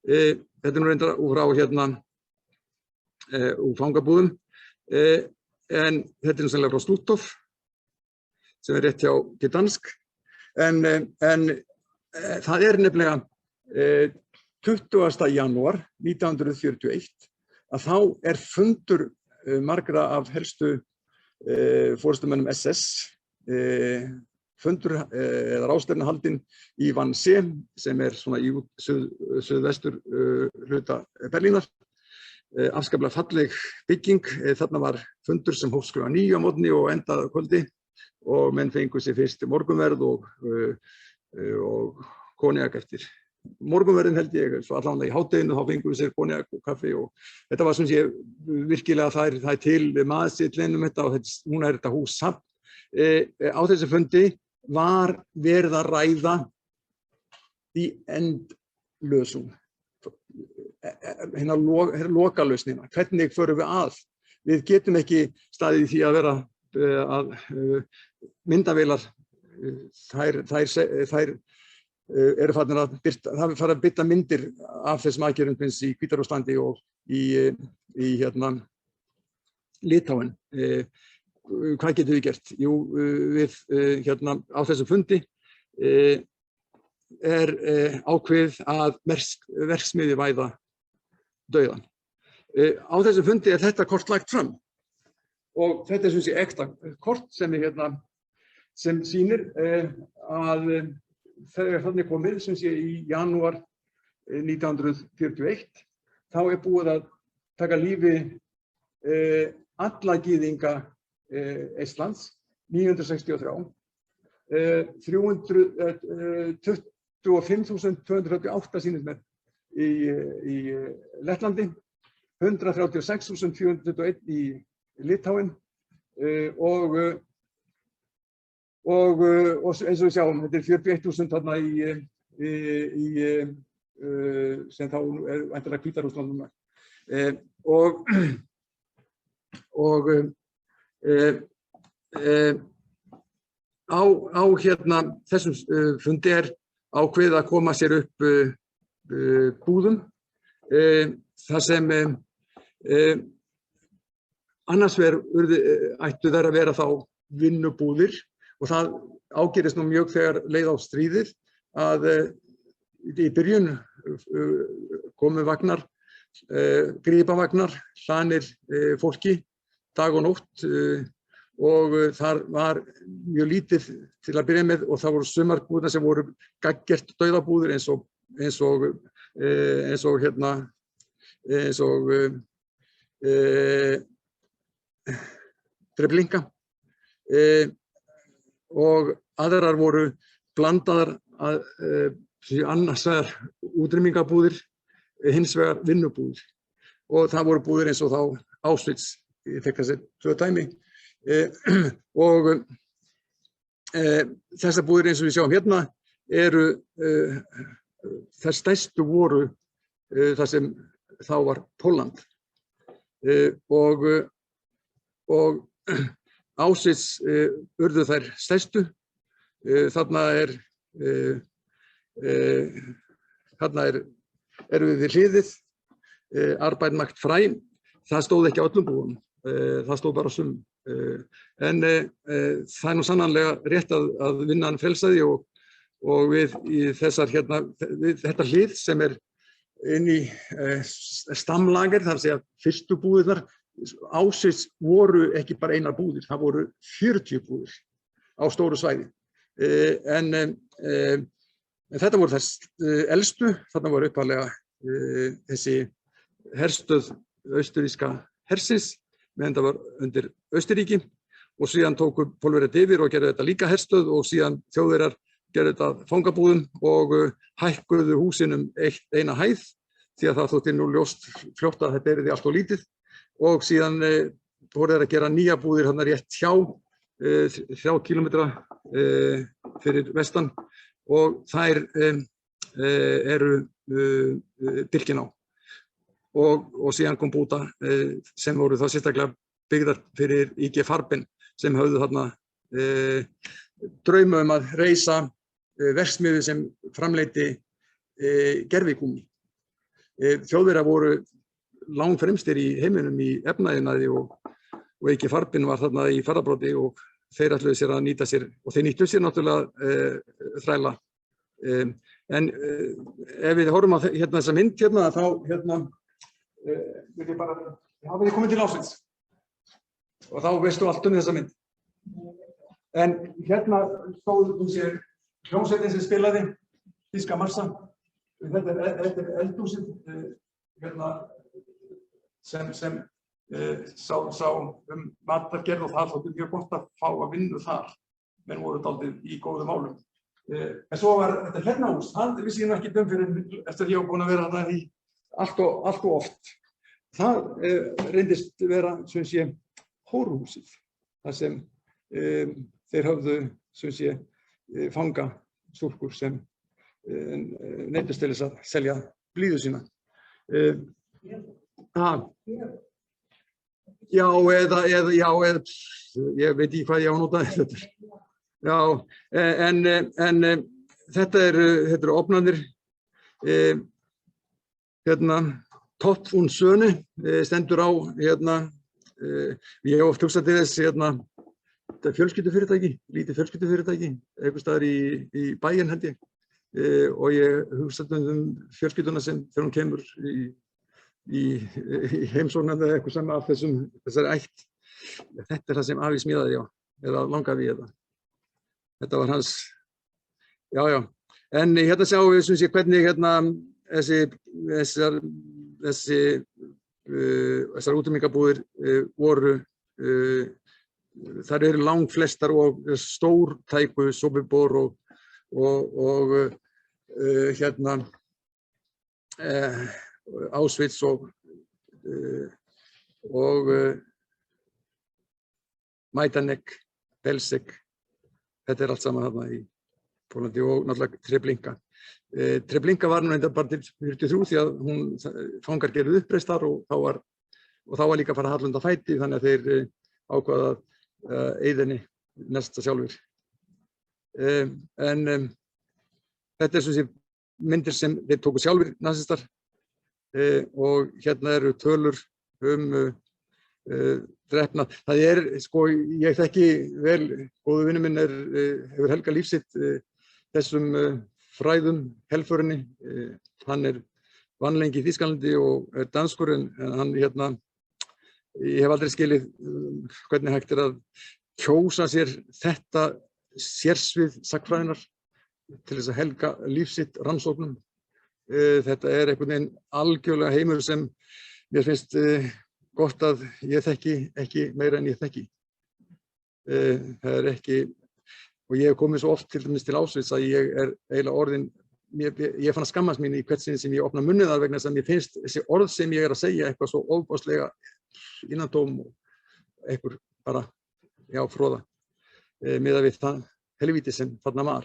Þetta nú reyndar frá hérna úr fangabúðum, en þetta nú sennilega frá Stutthof, sem rétt hjá Gdansk, en það nefnilega 20. janúar 1941 að þá fundur margra af helstu forystumönnum SS, fundur eða ráðstefna haldin í Wannsee, sem svona í suðvestur hluta Berlínar. Afskaplega falleg bygging. Þarna var fundur sem hófst klukkan 9 á morgni og endaði á kvöldi, og menn fengu sér fyrst morgunverð og konjak eftir morgunverðin, held ég, svo allavega í hádeginu þá fengu við sér konjak og kaffi, og þetta var sem sé virkilega það til maðurstillinn þetta, og núna þetta hús safn. Á þessu fundi var verið að ræða í endlösung hérna lokalausnina, hvernig förum við að. Við getum ekki staðið í því að vera að myndavélar þær eru farnir að birta, það fara að birta myndir af þessum aðgerðum í Hvíta-Rússlandi og í hérna Litháen. Hvað getum við gert? Jú, við hérna á þessum fundi ákveðið að verksmiðjuvæða dauðann. Á þessum fundi þetta kort lagt fram, og þetta sem sé ekta kort sem sýnir að þegar þannig komið sem sé í janúar 1941, þá búið að taka lífi alla gyðinga Eistlands 963, 25.238 sýnist mér í Lettlandi, 136.421 í Litháen, og eins og við sjáum, þetta 41.000 þarna sem þá væntanlega Hvíta-Rússland núna. Á hérna þessum fundi ákveðið að koma sér upp búðum, þar sem annars ættu þær að vera þá vinnubúðir, og það ágerist nú mjög þegar leið á stríðið að í byrjun komu vagnar, grípavagnar, hlaðnir fólki dag og nótt, og þar var mjög lítið til að byrja með, og það voru sumar búðirnar sem voru gagngert dauðabúðir eins og Treblinka, og aðrar voru blandaðar annars vegar útrýmingabúðir, hins vegar vinnubúðir, og það voru búðir eins og þá Auschwitz, ég tek þessi 2 dæmi, og þessar búðir eins og við sjáum hérna þær stærstu voru þar sem þá var Pólland, og Auschwitz urðu þær stærstu. Þarna erum við við hliðið, Arbeit macht frei. Það stóð ekki á öllum búðum, það stóð bara á sumum. En það nú sannarlega rétt að vinnan frelsaði, og við í þetta hlið sem inn í stamlager, þar að segja fyrstu búðirnar. Auschwitz voru ekki bara einar búðir, það voru 40 búðir á stóru svæði. En þetta voru þess elstu, þarna voru upphaflega þessi herstöð austurríska hersins, meðan það var undir Austurríki, og síðan tóku Pólverjar yfir og gerðu þetta líka herstöð, og síðan Þjóðverjar gerðu þetta fangabúðum og hækkuðu húsin eina hæð, því að það þótti nú ljóst fljótt að þetta yrði allt of lítið, og síðan voru þeir að gera nýja búðir hérna rétt hjá, 3 kílómetra fyrir vestan, og þær eru Birkenau, og síðan kom búta sem voru þá sérstaklega byggðar fyrir IG Farben, sem höfðu þarna drauma að reisa verksmiðju sem framleiddi gervigúmmí. Þjóðverjar voru langfremstir í heiminum í efnaiðnaði og ekki farbin var þarna í ferðabroti og þeir ætluðu sér að nýta sér og þeir nýttu sér náttúrulega þræla. En ef við horfum á þessa mynd hérna, þá vil ég bara, hafið þið komið til Auschwitz og þá veistu allt þessa mynd. En hérna stóðu sér hljómsveitin sem spilaði, þýska marsa. Þetta er eldhúsið hérna, sem sá matargerð og það þótti mjög gott að fá að vinna þar. Menn voru dálítið í góðum málum. En svo var þetta hérna hús, það vissi ég nú ekki fyrir eftir að ég var búinn að vera þarna í allt og oft. Það reyndist vera, sem sé, hóruhúsið, þar sem þeir höfðu, sem sé, fanga stúlkur sem neyddust til þess að selja blíðu sína. Já, eða, ég veit ekki hvað ég á að nota þetta. Já, en þetta eru ofnarnir, hérna, Tott und Söhne stendur á, hérna, ég hef oft hugsað til þess, hérna, þetta er fjölskyldufyrirtæki, lítið fjölskyldufyrirtæki, einhvers staðar í bæinn held ég, og ég hugsaði fjölskylduna sem þegar hún kemur í heimsókn eða eitthvað sem af þessari ætt. Þetta er það sem afi smíðaði, já, eða langafi þetta. Þetta var hans, já. En hérna sjáum við sem sé hvernig hérna þessar útrýmingarbúðir voru, þar eru langflestar og stórtæku Sobibor og hérna Auschwitz og Majdanek, Belzec, þetta er allt saman þarna í Pólandi og náttúrulega Treblinka. Treblinka var nú enda bara til 43 því að hún fangar gerðu uppreist þar og þá var líka að fara hallunda fæti þannig að þeir ákvaða að eyða henni næsta sjálfur. En þetta er svona myndir sem þeir tóku sjálfur nasistar og hérna eru tölur drepna. Það er, sko, ég þekki vel, góðu vinur minn hefur helgað líf sitt þessum fræðum helförinni. Hann vann lengi í Þýskalandi og danskur en hann hérna, ég hef aldrei skilið hvernig hægt að kjósa sér þetta sérsvið sagnfræðinnar til þess að helga líf sitt rannsóknum. Þetta er einhvern veginn algjörlega heimur sem mér finnst gott að ég þekki ekki meira en ég þekki. Það ekki, og ég hef komið svo oft til dæmis til Auschwitz að ég eiginlega orðin, ég fann að skammast mín í hvert sinn sem ég opna munnið þar vegna þess að mér finnst þessi orð sem ég að segja eitthvað svo ofboðslega innantóm og eitthvað bara, já, froða, miðað við það helvíti sem þarna var.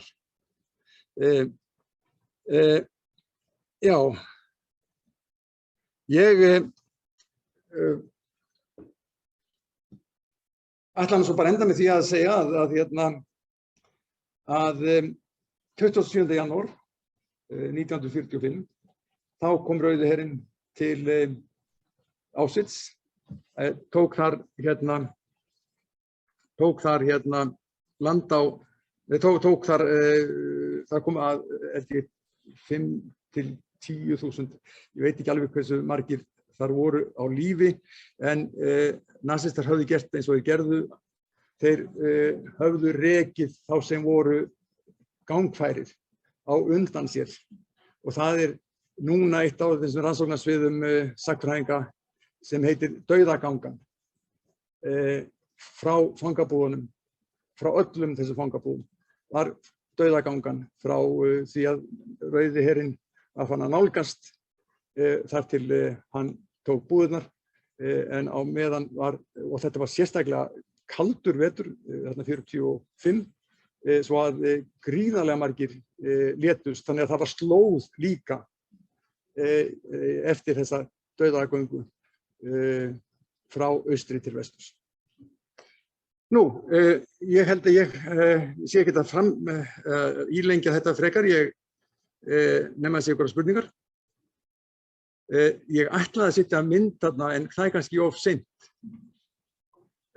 Já, ég ætla svo bara enda með því að segja að 27. janúar 1945 þá kom Rauði herinn til Auschwitz, tók þar land á, það kom að 5 til 10.000, ég veit ekki alveg hversu margir þar voru á lífi, en nasistar höfðu gert eins og þeir gerðu, þeir höfðu rekið þá sem voru gangfærir á undan sér og það er núna eitt á þessum rannsóknarsviðum sagnfræðinga sem heitir dauðagangan frá fangabúðunum, frá öllum þessum fangabúðum var dauðagangan frá því að Rauði herinn var fann að nálgast þar til hann tók búðirnar en á meðan var, og þetta var sérstaklega kaldur vetur, þarna 45, svo að gríðarlega margir létust, þannig að það var slóð líka eftir þessa dauðagöngu frá austri til vesturs. Nú, ég held að ég sé ekki að ílengja þetta frekar, ég nema að sé ykkur spurningar. Ég ætlaði að setja mynd þarna en það kannski of seint.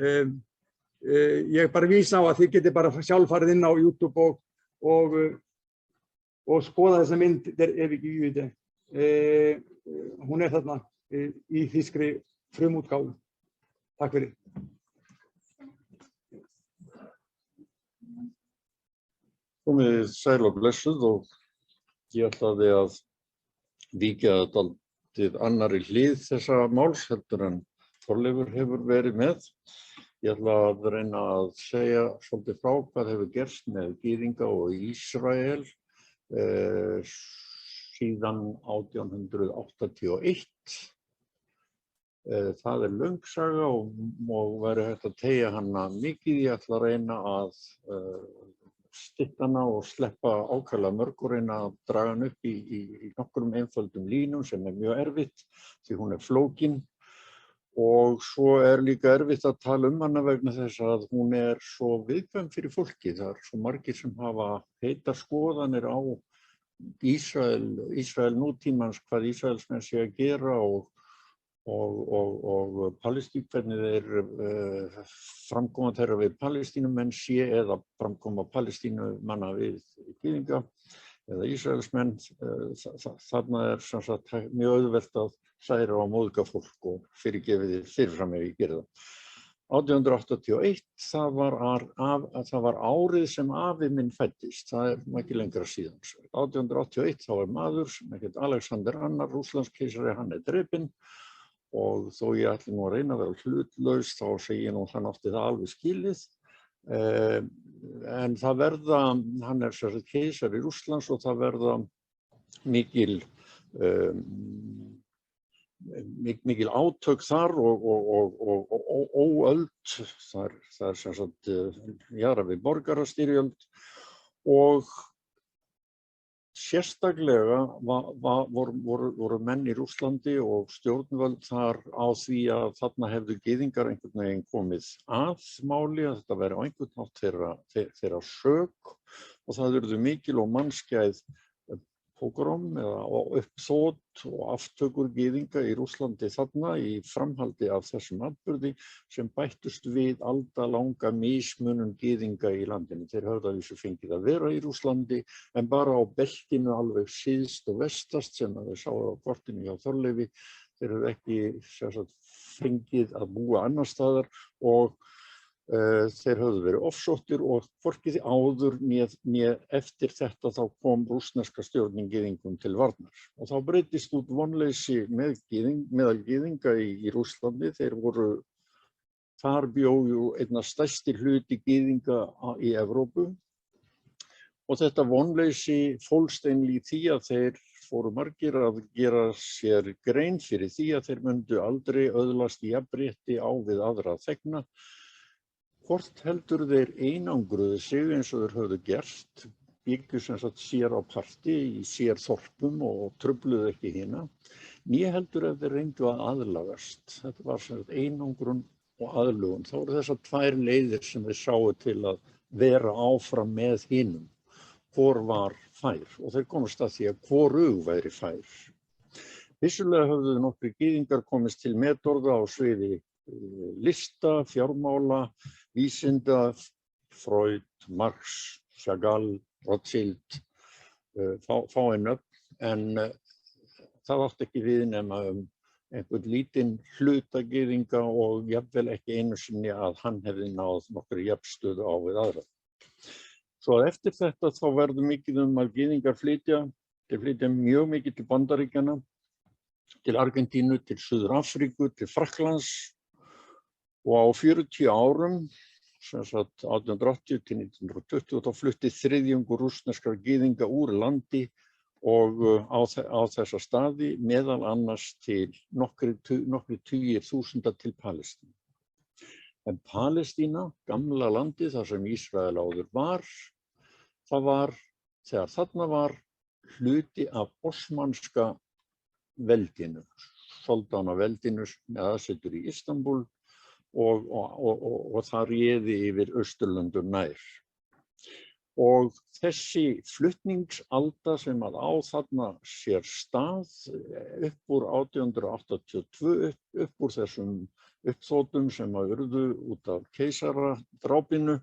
Ég bara vísa á að þið getið bara sjálf farið inn á YouTube og skoða þessa mynd ef ekki í þetta. Hún þarna í þýskri frumútgáfu. Takk fyrir. Komið sæl og blessuð og ég ætlaði að víkja dálítið annarri hlið þessa máls heldur en Þorleifur hefur verið með. Ég ætla að reyna að segja svolítið frá hvað hefur gerst með Gyðinga og Ísrael síðan 1881. Það löng saga og væri hægt að teygja hana mikið. Ég ætla að reyna að stytta hana og sleppa ákaflega mörg og reyna að draga hann upp í nokkrum einföldum línum sem mjög erfitt því hún flókin. Og svo líka erfitt að tala hana vegna þess að hún svo viðkvæm fyrir fólki. Það svo margir sem hafa heitar skoðanir á Ísrael nútímans, hvað Ísraelsmenn sé að gera og Palestínu, hvernig framkoma þeirra við Palestínumenn sé eða framkoma Palestínumanna við Gyðinga eða Ísraelsmenn. Þarna sem sagt mjög auðvelt að særa á móðga fólk og fyrirgefið fyrirfram ef ég geri það. 1881, það var árið sem afi minn fæddist, það ekki lengra síðan. 1881 þá maður sem heitir Alexander II, Rússlandskeisari, hann drepinn og þó ég ætli nú að reyna að vera hlutlaus þá segi ég nú hann átti það alveg skilið. En það verða, hann sem sagt keisari Rússlands og það verða mikil átök þar og óöld, það sem sagt jara við borgarastyrjöld og sérstaklega voru menn í Rússlandi og stjórnvöld þar á því að þarna hefðu Gyðingar einhvern veginn komið að máli, að þetta væri á einhvern hátt þeirra sök og það urðu mikil og mannskæð pogrom eða uppþot og aftökur Gyðinga í Rússlandi þarna í framhaldi af þessum atburði sem bættust við aldalanga mismunun Gyðinga í landinu. Þeir höfðu að vísu fengið að vera í Rússlandi en bara á beltinu alveg síðst og vestast sem að þeir sáu á kortinu hjá Þorleifi. Þeir höfðu ekki fengið að búa annar staðar og þeir höfðu verið ofsóttir og hvorki áður né eftir þetta þá kom rússneska stjórnin Gyðingum til varnar. Og þá breytist út vonleysi meðal Gyðinga í Rússlandi. Þar bjó einna stærsti hluti Gyðinga í Evrópu og þetta vonleysi fólst einnig í því að þeir fóru margir að gera sér grein fyrir því að þeir myndu aldrei öðlast jafnrétti á við aðra þegna. Hvort heldur þeir einangruðu sig eins og þeir höfðu gert, byggju sem sagt sér á parti í sér þorpum og trufluðu ekki hina, né heldur ef þeir reyndu að aðlagast. Þetta var sem sagt einangrun og aðlugun. Þá voru þessar tvær leiðir sem þeir sáu til að vera áfram með hinum. Hvor var fær og þeir komast að því að hvorug væri fær. Vissulega höfðu nokkrir Gyðingar komist til metorða á sviði lista, fjármála, vísinda, Freud, Marx, Chagall, Rothschild, fáein nöfn, en það átti ekki við nema einhvern lítinn hluta Gyðinga og jafnvel ekki einu sinni að hann hefði náð nokkru jafnstöðu á við aðra. Svo að eftir þetta þá verður mikið að Gyðingar flytja mjög mikið til Bandaríkjanna, til Argentínu, til Suður-Afríku, til Frakklands og á 40 árum, sem sagt 1880 til 1920, þá flutti þriðjungur rússneskra Gyðinga úr landi og á þessa staði meðal annars til nokkrir tugir þúsunda til Palestínu. En Palestína, gamla landið þar sem Ísrael áður var, þegar þarna var hluti af osmanska veldinu, soldánaveldinu með aðsetur í Istanbul og það réði yfir Austurlöndum nær. Og þessi flutningsalda sem að á þarna sér stað upp úr 1882, upp úr þessum uppþotum sem að urðu út af keisaradrápinu,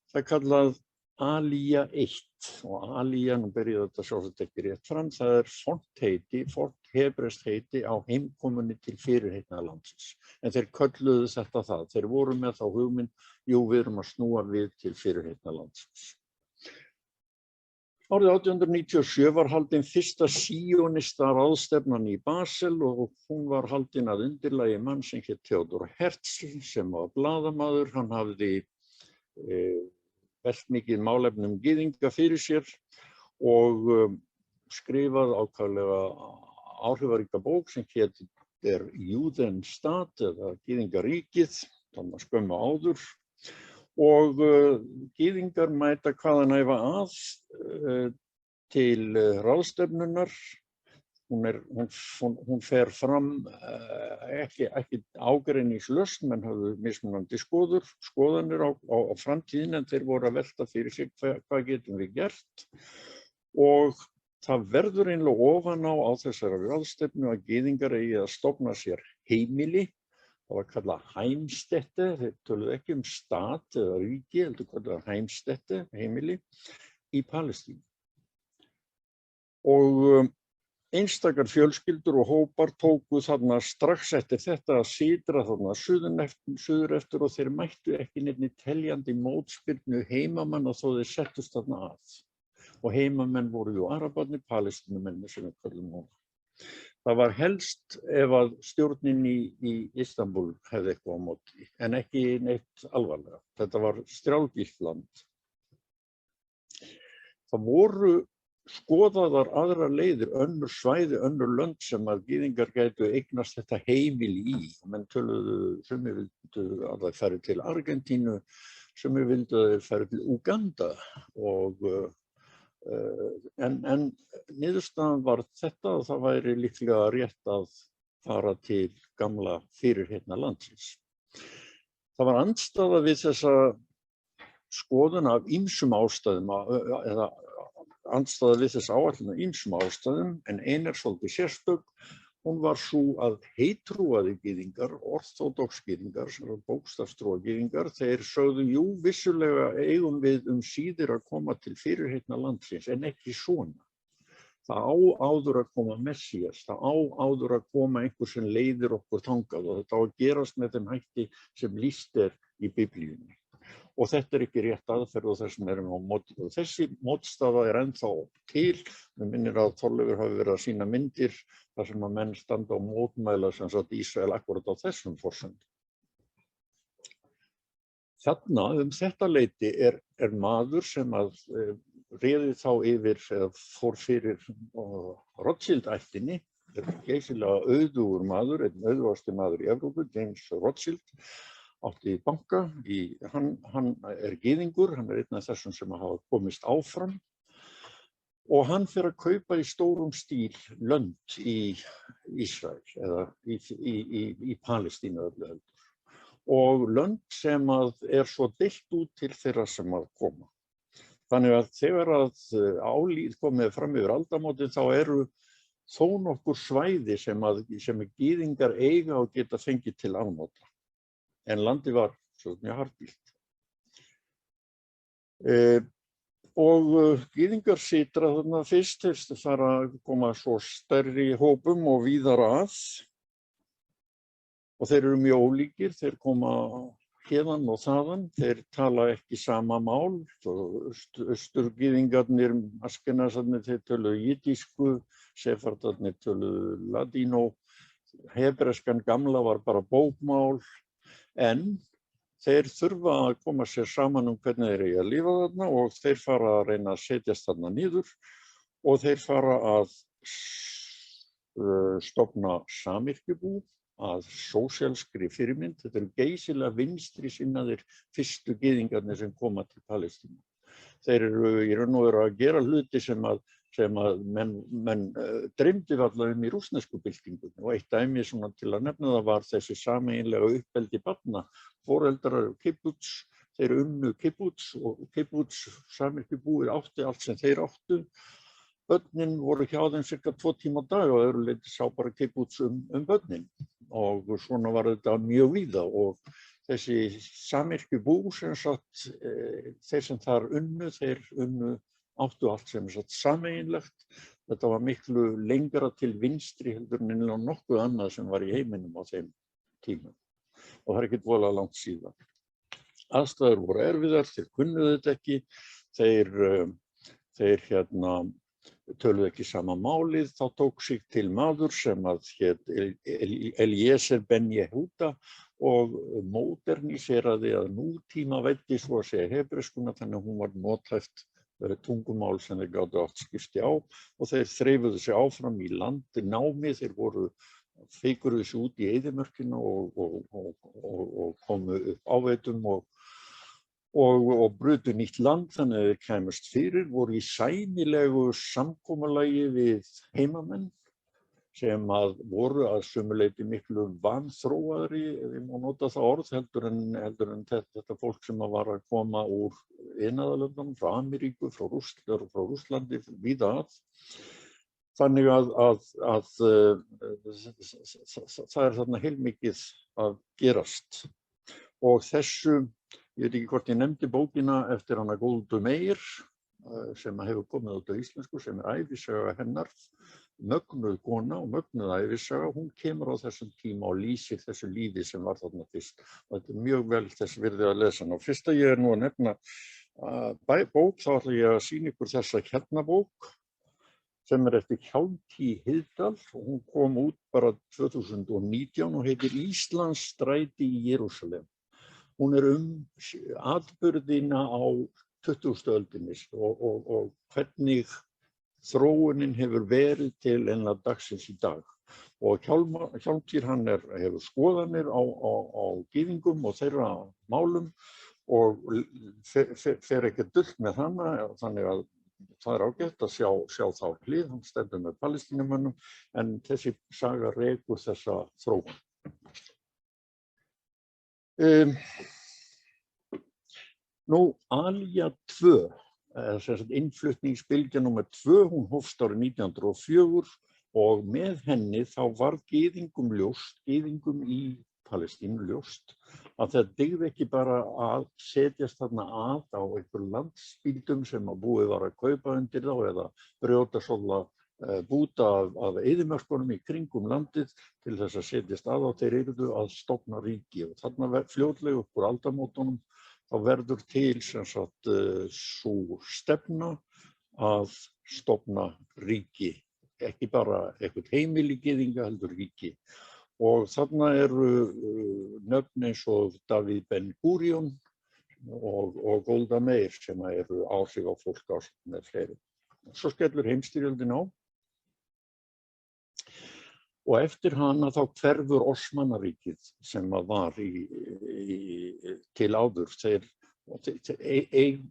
það er kallað Alía 1 og Alía, nú ber ég þetta sjálfsagt ekki rétt fram, það er fornt hebreskt heiti á heimkomunni til fyrirheitna landsins. En þeir kölluðu þetta það, þeir voru með þá hugmynd, jú, við erum að snúa við til fyrirheitna landsins. Árið 1897 var haldin fyrsta síónista ráðstefnan í Basel og hún var haldin að undirlagi mann sem hét Theodor Herzl sem var blaðamaður. Hann hafði velt mikið málefnum gyðinga fyrir sér og skrifað ákaflega áhrifaríka bók sem hét Der Judenstaat eða Gyðingaríkið, þannig að skömmu áður. Og gyðingar mæta hvaðanæva að til ráðstefnunnar. Hún fer fram ekki ágreiningslaust, menn höfðu mismunandi skoðanir á framtíðin en þeir voru að velta fyrir sig hvað getum við gert. Og það verður einlega ofan á þessari ráðstefnu að gyðingar eigi að stofna sér heimili. Það var kallað Heimstätte, þeir töluðu ekki stat eða ríki, heldur kallað Heimstätte, heimili, í Palestínu. Og einstakar fjölskyldur og hópar tóku þarna strax eftir þetta að sitra þarna suður eftir og þeir mættu ekki neinni teljandi mótspyrnu heimamanna þó þeir settust þarna að. Og heimamenn voru jú arabarnir, palestínumennir sem við kallum núna. Það var helst ef að stjórnin í Istanbul hefði eitthvað á móti, en ekki neitt alvarlega. Þetta var strjálbýlt land. Það voru skoðaðar aðrar leiðir, önnur svæði, önnur lönd sem að gyðingar gætu eignast þetta heimili í. Menn töluðu, sumir vildu að það færi til Argentínu, sumir vildu að þeir færi til Uganda og en niðurstaðan var þetta og það væri líklega rétt að fara til gamla fyrirheitna landsins. Það var andstaða við þessa skoðun af ýmsum ástæðum eða andstaða við þessa áætlun af ýmsum ástæðum en ein svolítið sérstök. Hún var sú að heittrúaðir gyðingar, orthodox gyðingar, sem var bókstafstrúa gyðingar, þeir sögðu, jú, vissulega eigum við síðir að koma til fyrirheitna landsins, en ekki svona. Það á áður að koma Messías, það á áður að koma einhver sem leiðir okkur þangað og þetta á að gerast með þeim hætti sem lýst í Biblíunni. Og þetta ekki rétt aðferð og þessum erum á móti. Og þessi mótstaða ennþá til. Mér minnir að Þorleifur hafi verið að sýna myndir þar sem að menn standa á mótmæla sem sagt Ísrael akkurat á þessum forsendum. Þarna þetta leyti er maður sem að réði þá yfir eða fór fyrir Rothschild-ættinni. Geysilega auðugur maður, einn auðugasti maður í Evrópu, James Rothschild. Átti í banka, hann gyðingur, hann einn af þessum sem hafa komist áfram og hann fer að kaupa í stórum stíl lönd í Ísrael eða í Palestínu öllu heldur. Og lönd sem að svo deilt út til þeirra sem að koma. Þannig að þegar að komið fram yfir aldamótin þá eru þó nokkur svæði sem gyðingar eiga og geta fengið til afnota. En landi var svo mjög harðbýlt. Og gyðingar sitra þarna fyrst til þess að fara að koma svo stærri hópum og víðar að. Og þeir eru mjög ólíkir, þeir koma héðan og þaðan, þeir tala ekki sama mál. Austurgyðingarnir, askenasarnir, þeir töluðu jiddísku, sefardarnir töluðu ladínó, hebreskan gamla var bara bókmál. En þeir þurfa að koma sér saman hvernig þeir eigi að lifa þarna og þeir fara að reyna að setjast þarna niður og þeir fara að stofna samyrkjubú að sósíalskri fyrirmynd. Þetta eru geysilega vinstri sinnaðir fyrstu gyðingarnir sem koma til Palestínu. Þeir eru í raun og veru að gera hluti sem að menn dreymdu varla í rússnesku byltingunni og eitt dæmi svona til að nefna það var þessi sameiginlega uppeldi barna. Foreldrar kibbutz, þeir unnu kibbúts og kibbúts samvirkjubúið átti allt sem þeir áttu. Börnin voru hjá þeim cirka 2 tíma á dag og öðru leyti sá bara kibbúts börnin og svona var þetta mjög víða og þessi samvirkjubú sem sagt, þeir sem þar unnu, þeir áttu allt sem sagt sameiginlegt. Þetta var miklu lengra til vinstri heldur en nokkuð annað sem var í heiminum á þeim tíma. Og það ekkert voðalega langt síðan. Aðstæður voru erfiðar, þeir kunnuðu þetta ekki, þeir töluðu ekki sama málið, þá tók sig til maður sem hét Eliezer ben Yehuda og móderníseraði að nútíma væddi svo að segja hebreiskuna þannig að hún var nothæft tungumál sem þeir gátu átt skipti á og þeir þreifuðu sig áfram í landnámi, þeir fikuruðu sig út í eyðimörkina og komu upp áveitum og brutu nýtt land þannig að þeir kæmust fyrir, voru í sæmilegu samkomulagi við heimamenn sem voru að sumu leyti miklu vanþróaðri, ef ég má nota það orð, heldur en þetta fólk sem var að koma úr iðnaðarlöndunum, frá Ameríku, frá Rússlandi, víða að. Þannig að það þarna heilmikið að gerast. Og þessu, ég veit ekki hvort ég nefndi bókina eftir hana Goldu Meir, sem hefur komið út á íslensku, sem ævisaga hennar, mögnuð kona og mögnuð ævisaga, hún kemur á þessum tíma og lýsir þessu lífi sem var þarna fyrst. Og þetta mjög vel þess virði að lesa hana. Og fyrst að ég nú að nefna bók, þá ætla ég að sýna ykkur þessa bók sem eftir Hjálmtý Heiðdal og hún kom út bara 2019 og heitir Íslandsstræti í Jerúsalem. Hún atburðina á 20. öldinni og hvernig þróunin hefur verið til enn dagsins í dag. Og Hjálmtýr hann hefur skoðanir á gyðingum og þeirra málum og fer ekki dult með hana, þannig að það ágætt að sjá þá hlið, hann stendur með Palestínumönnum, en þessi saga rekur þessa þróun. Nú, Alía 2, innflutningsbylgja númer 2, hún hófst árið 1904 og með henni þá var gyðingum í Palestínu ljóst að það dygði ekki bara að setjast þarna á einhver landsbíldum sem búið var að kaupa undir þá eða brjóta svolítið búta af eyðimörkunum í kringum landið til þess að setjast og þeir yrðu að stofna ríki og þarna fljótlega upp úr aldamótunum þá verður til sem sagt sú stefna að stofna ríki, ekki bara eitthvað heimili gyðinga heldur ríki. Og þarna eru nöfn eins og Davíð Ben Gúrion og Golda Meir sem eru áhrif á fólk með fleiri. Svo skellur heimsstyrjöldin á og eftir hana þá hverfur Osmanaríkið sem var til áður.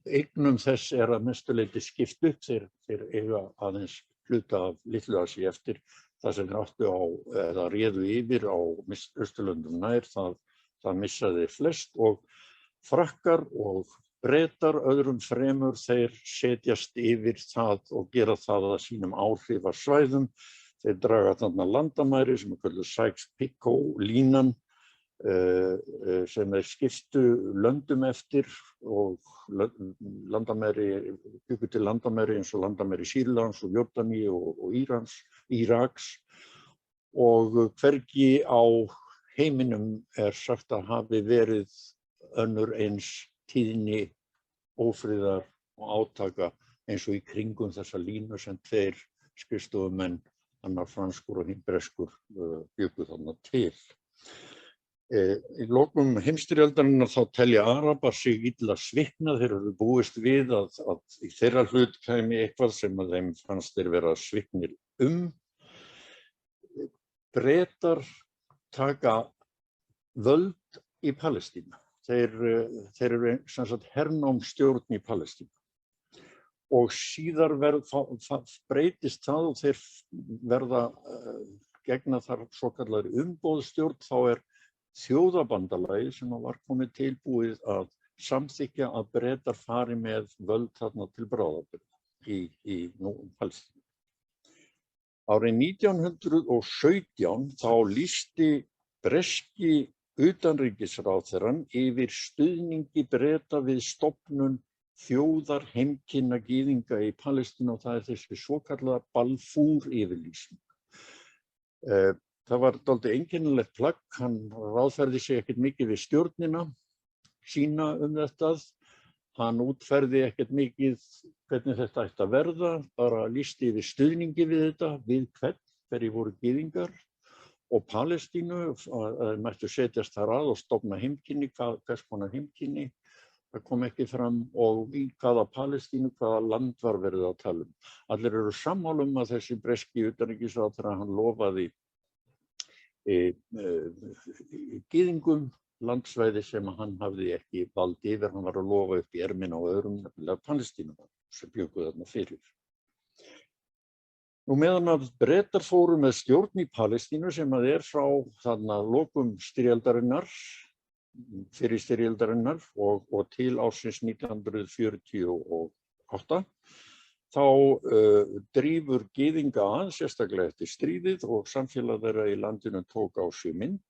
Eignum þess að mestu leyti skipt upp, þeir eiga aðeins hluta af Litlu-Asíu eftir. Það sem áttu eða réðu yfir á Austurlöndum nær, það missaði flest og Frakkar og Bretar öðrum fremur þeir setjast yfir það og gera það að sínum áhrifarsvæðum. Þeir draga þarna landamæri sem kölluð Sykes-Picot línan sem þeir skiptu löndum eftir og bjuggu til landamæri eins og landamæri Sýrlands og Jórdaníu og Íraks og hvergi á heiminum sagt að hafi verið önnur eins tíðni ófriðar og átaka eins og í kringum þessa línu sem tveir skrifstofumenn, annar franskur og hinn breskur, bjuggu þarna til. Í lokum heimsstyrjaldarinnar þá telja Arabar sig illa svikna, þeir eru búist við að í þeirra hlut kæmi eitthvað sem að þeim fannst þeir vera sviknir Bretar taka völd í Palestínu. Þeir eru sem sagt hernámsstjórn í Palestínu og síðar breytist það og þeir verða gegna þar svokallari umboðsstjórn, þá Þjóðabandalagið sem var komið tilbúið að samþykkja að Bretar fari með völd þarna til bráðabirgða í Palestínu. Árið 1917 þá lýsti breski utanríkisráðherrann yfir stuðningi Breta við stofnun þjóðarheimkynna gyðinga í Palestínu og það þessi svokallaða Balfour-yfirlýsing. Það var dálítið einkennilegt plagg, hann ráðferði sig ekkert mikið við stjórnina sína þetta, hann útferði ekkert mikið hvernig þetta ætti að verða, bara lýsti yfir stuðningi við þetta, við hverjir voru gyðingar og Palestínu, mættu setjast þar að og stofna heimkynni, hvers konar heimkynni, það kom ekki fram og í hvaða Palestínu, hvaða land var verið að tala um. Allir eru sammála að þessi breski utanríkisráðherra hann lofaði gyðingum landsvæði sem hann hafði ekki vald yfir, hann var að lofa upp í ermina og öðrum, nefnilega Palestínu sem bjuggu þarna fyrir. Nú meðan að Bretar fóru með stjórn í Palestínu sem að frá þarna lokum styrjaldarinnar, fyrir styrjaldarinnar og til ársins 1948, þá drífur gyðinga að sérstaklega eftir stríðið og samfélag þeirra í landinu tók á sig mynd.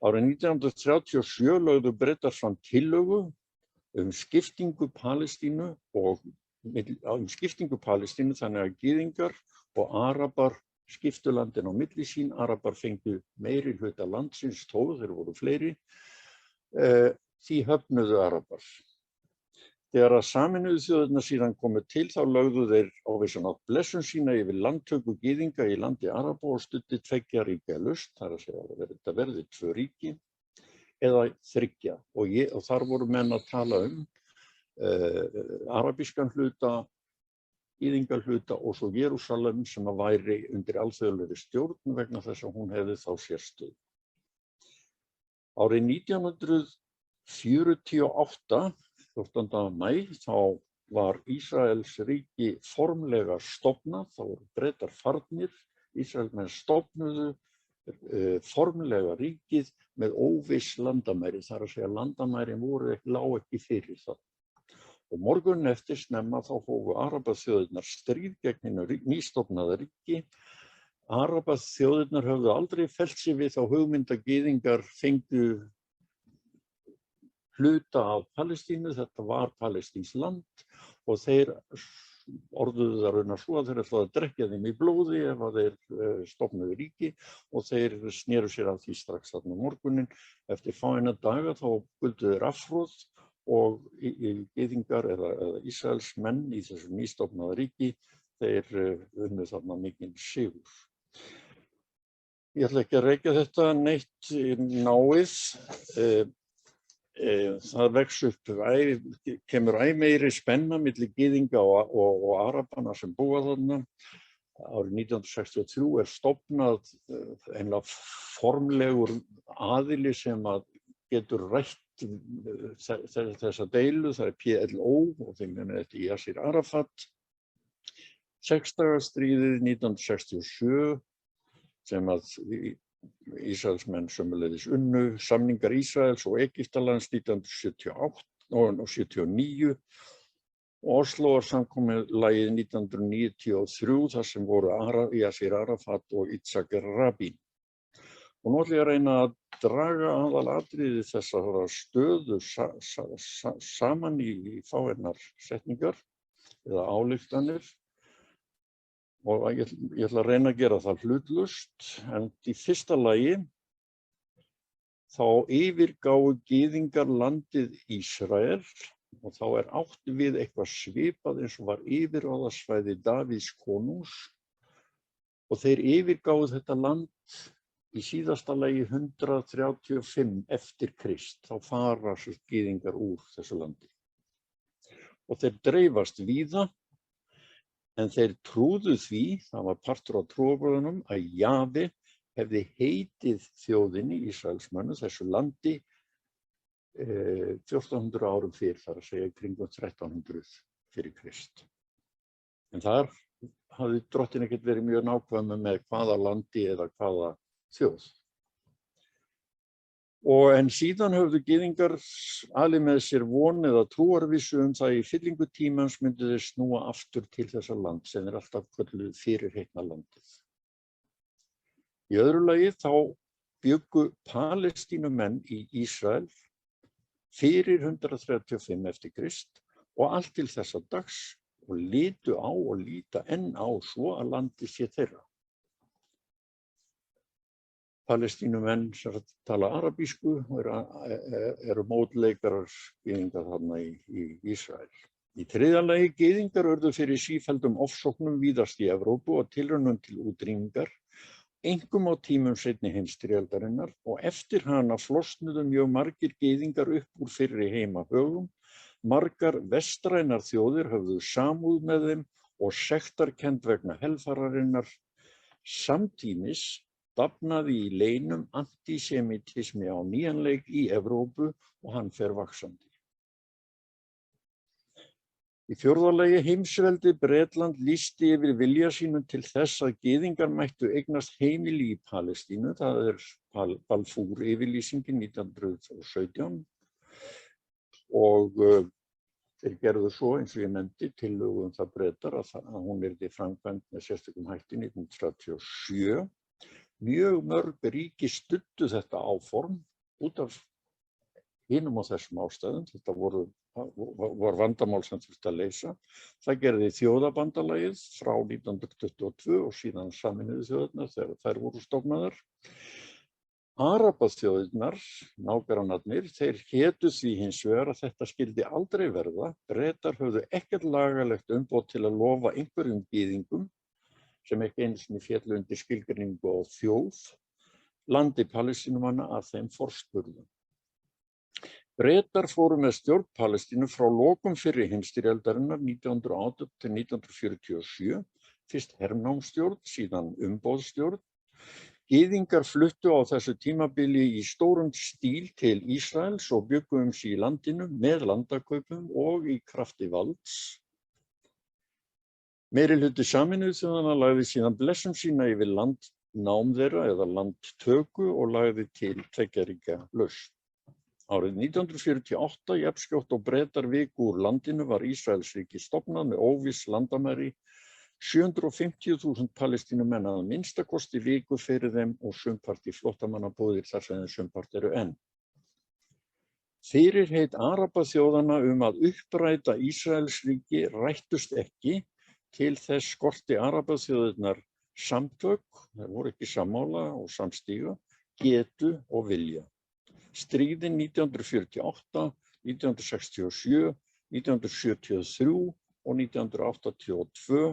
Árið 1937 lögðu Bretar fram tillögu skiptingu Palestínu þannig að gyðingar og arabar skiptu landin á milli sín, arabar fengu meiri hluta landsins, þeir voru fleiri, því höfnuðu arabar. Þegar að Sameinuðu þjóðirnar síðan komu til þá lögðu þeir á vissan hátt blessun sína yfir landtöku gyðinga í landi araba og studdi tveggja ríkja lausn, það að segja að þetta verði 2 ríki eða 3 og þar voru menn að tala arabískan hluta, gyðingahluta og svo Jerúsalem sem að væri undir alþjóðlegri stjórn vegna þess að hún hefði þá sérstöðu. Árið 1948, 14. maí, þá var Ísraels ríki formlega stofnað, þá voru Bretar farnir, Ísraelsmenn stofnuðu formlega ríkið með óviss landamæri, þar að segja landamærin lá ekki fyrir það. Og morgun eftir snemma þá hófu arabaþjóðirnar stríð gegn hinu nýstofnaða ríki. Arabaþjóðirnar höfðu aldrei fellt sig við þá hugmynd að gyðingar fengu hluta af Palestínu, þetta var palestíns land og þeir orðuðu það raunar svo að þeir ætlaðu að drekkja þeim í blóði ef að þeir stofnuðu ríki og þeir sneru sér að því strax þarna morgunin. Eftir fáeina daga þá guldu þeir afhroð og gyðingar eða Ísraels menn í þessu nýstofnaða ríki, þeir unnu þarna mikinn sigur. Ég ætla ekki að rekja þetta neitt náið. Það vex upp, kemur meiri spenna milli gyðinga og arabana sem búa þarna. Árið 1963 stofnað einlega formlegur aðili sem að getur rætt þessa deilu, það PLO og þeim þetta Yasir Arafat. 6 daga stríðið 1967 sem að Ísraelsmenn sömuleiðis unnu, samningar Ísraels og Egyptalands 1978 og 79 og Osloarsamkomulagið 1993 þar sem voru Yasir Arafat og Yitzhak Rabin. Og nú ætla ég að reyna að draga aðalatriði þessara stöðu saman í fáeinar setningar eða ályktanir. Og ég ætla að reyna að gera það hlutlaust, en í fyrsta lagi þá yfirgáfu gyðingar landið Ísrael og þá átt við eitthvað svipað eins og var yfirráðasvæði Davíðs konungs og þeir yfirgáfu þetta land í síðasta lagi 135 eftir Krist, þá fara gyðingar úr þessu landi. Og þeir dreifast víða. En þeir trúðu því, það var partur á trúarbrögðunum, að Javi hefði heitið þjóðinni, Ísraelsmönnum, þessu landi 1400 árum fyrr, þar að segja kringum 1300 fyrir Krist. En þar hafði drottinn ekkert verið mjög nákvæmur með hvaða landi eða hvaða þjóð. En síðan höfðu gyðingar alið með sér von eða trúarvissu það í fyllingu tímans myndu þeir snúa aftur til þessa land sem alltaf kölluð fyrirheitna landið. Í öðru lagi þá bjuggu Palestínumenn í Ísrael fyrir 135 eftir Krist og allt til þessa dags og litu á og líta enn á svo að landið sé þeirra. Palestínumenn sem tala arabísku eru mótleikarar gyðinga þarna í Ísrael. Í þriðja lagi gyðingar urðu fyrir sífelldum ofsóknum víðast í Evrópu og tilraunum til útrýmingar, einkum á tímum seinni heimsstyrjaldarinnar og eftir hana flosnuðu mjög margir gyðingar upp úr fyrri heimahögum. Margar vestrænar þjóðir höfðu samúð með þeim og sektarkennd vegna helfararinnar. Samtímis dafnaði í leinum antisemitismi á nýjan leik í Evrópu og hann fer vaxandi. Í fjórða lagi heimsveldi Bretland lýsti yfir vilja sínum til þess að gyðingar mættu eignast heimili í Palestínu, það Balfour yfirlýsingin 1917 og þeir gerðu svo eins og ég nefndi tillögu það Bretar að hún yrði framkvæmd með sérstökum hætti 1937. Mjög mörg ríki studdu þetta áform út af hinum og þessum ástæðum. Þetta var vandamál sem þurfti að leysa. Það gerði Þjóðabandalagið frá 1922 og síðan Sameinuðu þjóðirnar þegar þær voru stofnaðar. Arabaþjóðirnar, nágrannarnir, þeir hétu því hins vegar að þetta skyldi aldrei verða. Bretar höfðu ekkert lagalegt umboð til að lofa einhverjum gyðingum sem ekki einu sinni féllu undir skilgreiningu á þjóð, landi Palestínumanna að þeim forspurðum. Bretar fóru með stjórn Palestínu frá lokum fyrri heimsstyrjaldarinnar 1918 til 1947, fyrst hernámsstjórn, síðan umboðsstjórn. Gyðingar fluttu á þessu tímabili í stórum stíl til Ísraels og bjuggu sig í landinu með landakaupum og í krafti valds. Meirihluti Sameinuðu þjóðanna lagði síðan blessun sína yfir landnám þeirra eða landtöku og lagði til tveggja ríkja lausn. Árið 1948, jafnskjótt og Bretar viku úr landinu, var Ísraelsríki stofnað með óviss landamæri. 750.000 Palestínumenn að minnsta kosti viku fyrir þeim og sumpart í flóttamannabúðir þar sem sumpart eru enn. Fyrirheit Arabaþjóðanna að uppræta Ísraelsríki rættust ekki. Til þess skorti Arabaþjóðirnar samtök, þær voru ekki sammála og samstíga, getu og vilja. Stríðin 1948, 1967, 1973 og 1982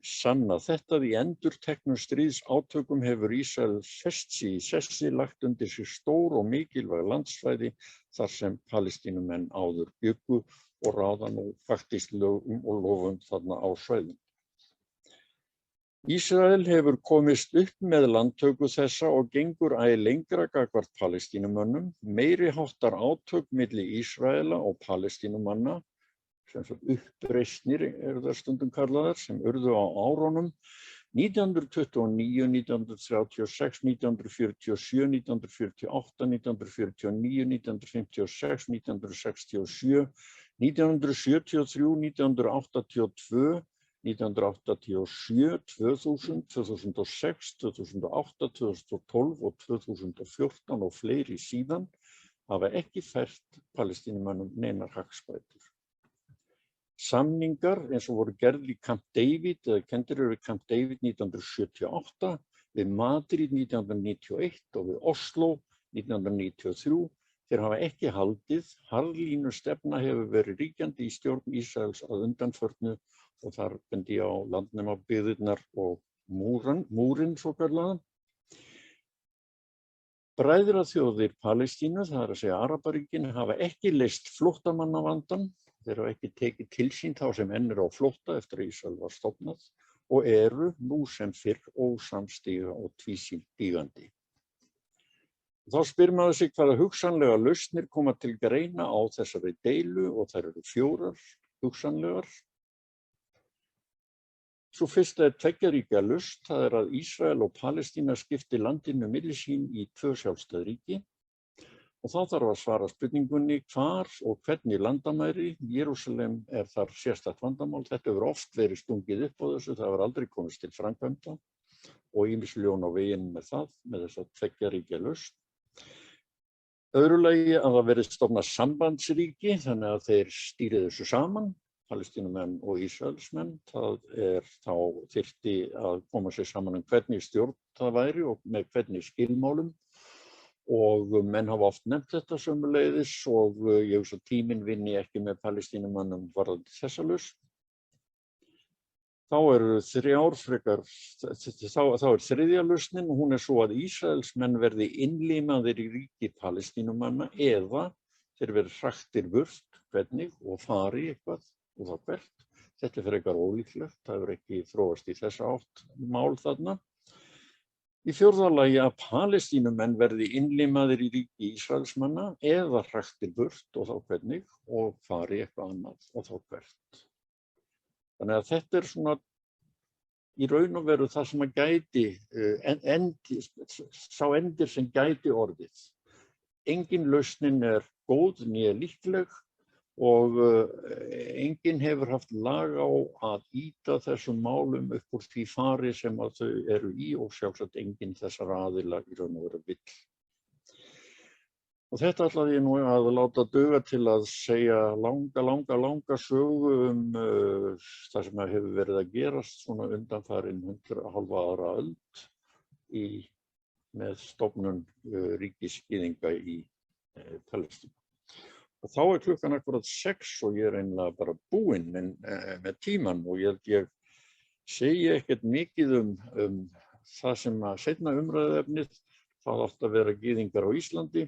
sanna þetta. Í endurteknum stríðsátökum hefur Ísrael fest sig í sessi, lagt undir sig stór og mikilvæg landsvæði þar sem Palestínumenn áður bjuggu og ráða nú faktist lögum og lofum þarna á svæðum. Ísrael hefur komist upp með landtöku þessa og gengur æ lengra gagnvart Palestínumönnum. Meiri háttar átök milli Ísraela og Palestínumanna, sem uppreisnir eru það stundum kallaðar, sem urðu á árunum 1929, 1936, 1947, 1948, 1949, 1956, 1967, 1973, 1982, 1987, 2000, 2006, 2008, 2012 og 2014 og fleiri síðan hafa ekki fært Palestínumönnum neinar hagsbætur. Samningar eins og voru gerð í Camp David eða kenndir eru Camp David 1978, við Madrid 1991 og við Oslo 1993, þeir hafa ekki haldið. Harðlínustefna hefur verið ríkjandi í stjórn Ísraels að undanförnu og þar bendi ég á landnemabyggðirnar og múrinn svokallaðan. Bræðraþjóðir Palestínu, það er að segja Arabaríkin, hafa ekki leyst flóttamannavandann. Þeir hafa ekki tekið til sín þá sem enn eru á flótta eftir að Ísrael var stofnað og eru nú sem fyrr ósamstíga og tvísýndigandi. Þá spyr maður sig hvaða hugsanlega lausnir koma til greina á þessari deilu og þær eru 4 hugsanlegar. Sú fyrsta tveggja ríkja lausn, það að Ísrael og Palestína skipti landinu milli sín í 2 sjálfstæð ríki. Og þá þarf að svara spurningunni hvar og hvernig landamæri. Jerúsalem þar sérstakt vandamál. Þetta hefur oft verið stungið upp á þessu, það hefur aldrei komist til framkvæmda og ýmis ljón á veginn með það, með þess að tveggja ríkja lausn. Öðru lagi að það verið stofnað sambandsríki, þannig að þeir stýri þessu saman, Palestínumenn og Ísraelsmenn. Það þá þyrfti að koma sér saman hvernig stjórn það væri og með hvernig skilmálum. Og menn hafa oft nefnt þetta sömuleiðis og ég hugsa að tíminn vinni ekki með Palestínumönnum varðandi þessa lausn. Þá þriðja lausnin, hún svo að Ísraelsmenn verði innlimaðir í ríki Palestínumanna eða þeir verði hraktir burt, hvernig, og fari eitthvað og þá hvert. Þetta frekar ólíklegt, það hefur ekki þróast í þessa átt mál þarna. Í fjórða lagi að Palestínumenn verði innlimaðir í ríki Ísraelsmanna eða hraktir burt og þá hvernig og fari eitthvað annað og þá hvert. Þannig að þetta svona í raun og veru það sem að gæti, sá endir sem gæti orðið. Engin lausnin góð né líkleg og enginn hefur haft lag á að ýta þessum málum upp úr því fari sem að þau eru í og sjálfsagt enginn þessara aðila í raun og veru vill. Og þetta ætlaði ég nú að láta duga til að segja langa sögu það sem hefur verið að gerast svona undanfarin 100 ára öld með stofnun ríkisgyðinga í Palestínu. Og þá klukkan akkurat 6 og ég eiginlega bara búinn með tímann og ég segi ekkert mikið það sem að seinna umræðuefnið, það átti að vera gyðingar á Íslandi.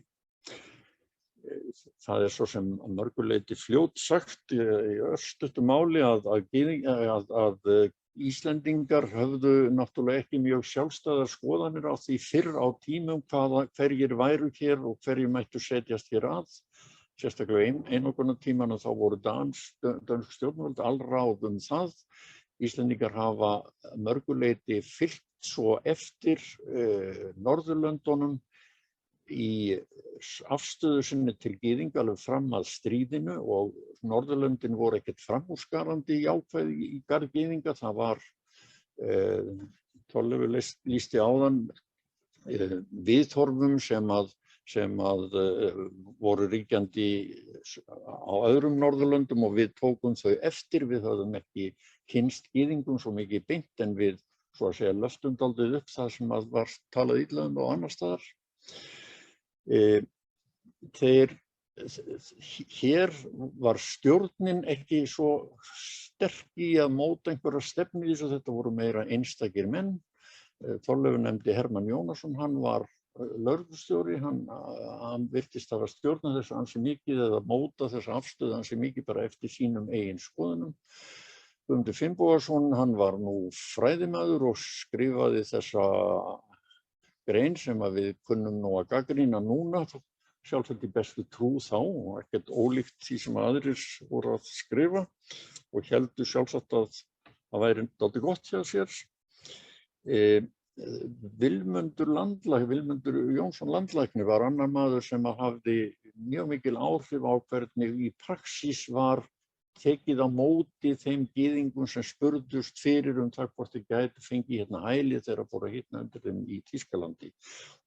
Það svo sem að mörgu leyti fljótt sagt í örstuttu máli að Íslendingar höfðu náttúrulega ekki mjög sjálfstæðar skoðanir á því fyrr á tímum hverjir væru hér og hverjir mættu setjast hér að. Sérstaklega einokunartíman og þá voru dönsk stjórnvöld alráð það. Íslendingar hafa mörgu leyti fylgt svo eftir Norðurlöndunum í afstöðu sinni til gyðinga alveg fram að stríðinu og Norðurlöndin voru ekkert framúrskarandi jákvæði í garð gyðinga. Það var, Þorleifur lýsti áðan, viðhorfum sem voru ríkjandi á öðrum Norðurlöndum og við tókum þau eftir. Við höfðum ekki kynnst gyðingum svo mikið beint en við, svo að segja, löftum dálítið upp það sem var talað illa á annar staðar. Hér var stjórnin ekki svo sterk í að móta einhverja stefnu í þessu, þetta voru meira einstakir menn. Þorleifur nefndi Hermann Jónasson, hann var lögreglustjóri, hann virtist hafa stjórnað þessu ansi mikið eða móta þessa afstöðu ansi mikið bara eftir sínum eigin skoðunum. Guðmundur Finnbogason, hann var nú fræðimaður og skrifaði þessa grein sem að við kunnum nú að gagnrýna núna, sjálfsagt í bestu trú þá og ekkert ólíkt því sem aðrir voru að skrifa og héldu sjálfsagt að það væri dálítið gott hjá sér. Vilmundur Jónsson landlæknir var annar maður sem hafði mjög mikil áhrif á hvernig í praxís var tekið á móti þeim gyðingum sem spurðust fyrir það hvort þeir gætu fengið hérna hæli þegar fóru að hitna undir þeim í Þýskalandi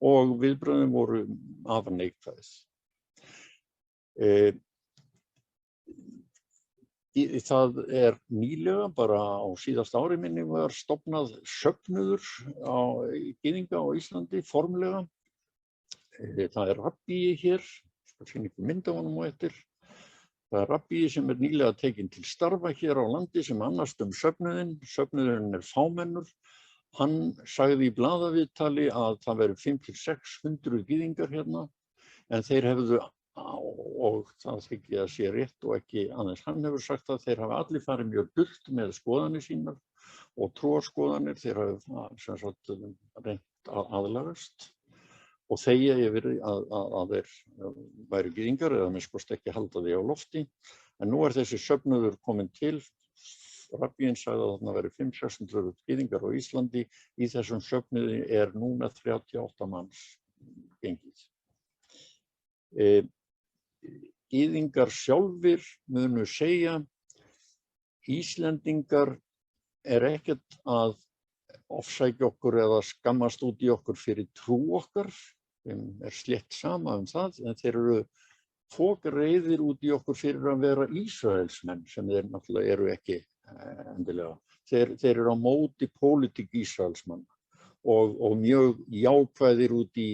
og viðbrögðin voru afar neikvæð. Það nýlega, bara á síðasta ári minni, var stofnað söfnuður gyðinga á Íslandi formlega. Það rabbíi hér, skal finna ykkur mynd af honum á eftir. Það rabbíi sem nýlega tekinn til starfa hér á landi sem annast söfnuðinn. Söfnuðurinn fámennur. Hann sagði í blaðaviðtali að það væru 500–600 gyðingar hérna, en þeir hefðu, og það þykir að sé rétt og ekki aðeins hann hefur sagt að þeir hafa allir farið mjög dult með skoðanir sínar og trúarskoðanir, þeir hafa sem sagt reynt að aðlagast og þegja yfir að þeir væru gyðingar eða minnst ekki halda því á lofti. En nú þessi söfnuður kominn til rabbíinn sagði að þarna væri 500-600 gyðingar á Íslandi. Í þessum söfnuði núna 38 manns gengið. Gyðingar sjálfir munu segja Íslendingar ekkert að ofsækja okkur eða skammast út í okkur fyrir trú okkar, þeim slétt sama það, en þeir eru fokreiðir út í okkur fyrir að vera Ísraelsmenn, sem þeir náttúrulega eru ekki endilega. Þeir eru á móti pólitík Ísraelsmanna og mjög jákvæðir út í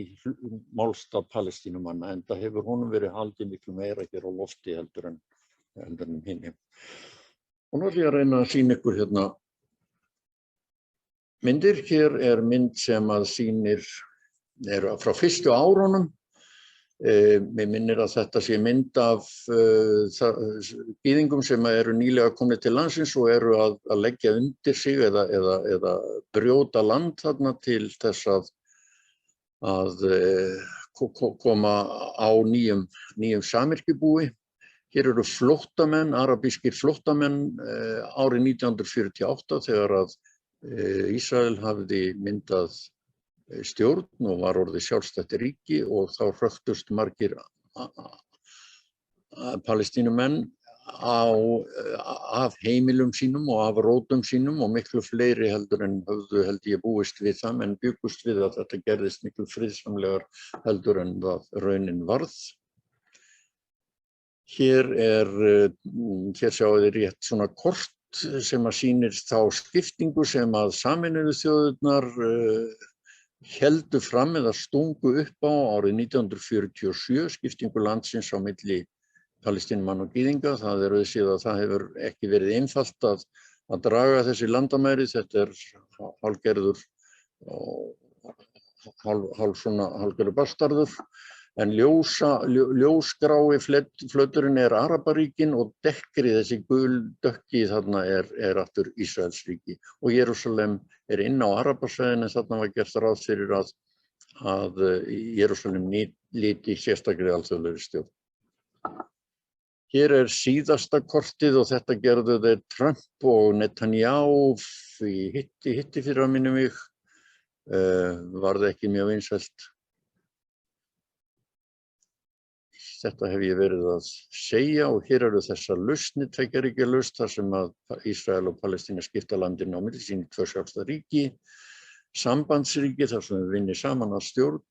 málstað Palestínumanna, enda hefur honum verið haldið miklu meira hér á lofti heldur en hinni. Og nú ætlum ég að reyna að sýna ykkur hérna myndir. Hér mynd sem að sýnir frá fyrstu árunum. Mér minnir að þetta sé mynd af gyðingum sem eru nýlega komnir til landsins og eru að leggja undir sig eða brjóta land þarna til þess að koma á nýjum samyrkjubúi. Hér eru flóttamenn, arabískir flóttamenn árið 1948 þegar að Ísrael hafði myndað stjórn og var orðið sjálfstætt ríki og þá hröktust margir Palestínumenn af heimilum sínum og af rótum sínum og miklu fleiri heldur en held ég búist við það, menn byggust við að þetta gerðist miklu friðsamlegar heldur en það raunin varð. Hér sjáum við rétt svona kort sem að sýnir þá skiptingu sem að Sameinuðu þjóðirnar héldu fram eða stungu upp á árið 1947, skiptingu landsins á milli Palestínumanna og gyðinga. Það auðséð að það hefur ekki verið einfalt að draga þessi landamæri. Þetta hálfgerður hálfgerður bastarður. En ljósgrái flöturinn Arabaríkin og dekkri, þessi guldökki þarna aftur Ísraelsríki. Og Jerúsalem inn á Arabasvæðinu, þarna var gert ráð fyrir að Jerúsalem lyti sérstaklega alþjóðlegri stjórn. Hér síðasta kortið og þetta gerðu þeir Trump og Netanyahu í hitti fyrir að minni mig. Var það ekki mjög vinsælt. Þetta hef ég verið að segja og hér eru þessar lausnir, tveggjaríkja lausn þar sem að Ísrael og Palestína skipta landinu á milli sín í 2 sjálfstæð ríki, sambandsríki þar sem við vinnum saman að stjórn,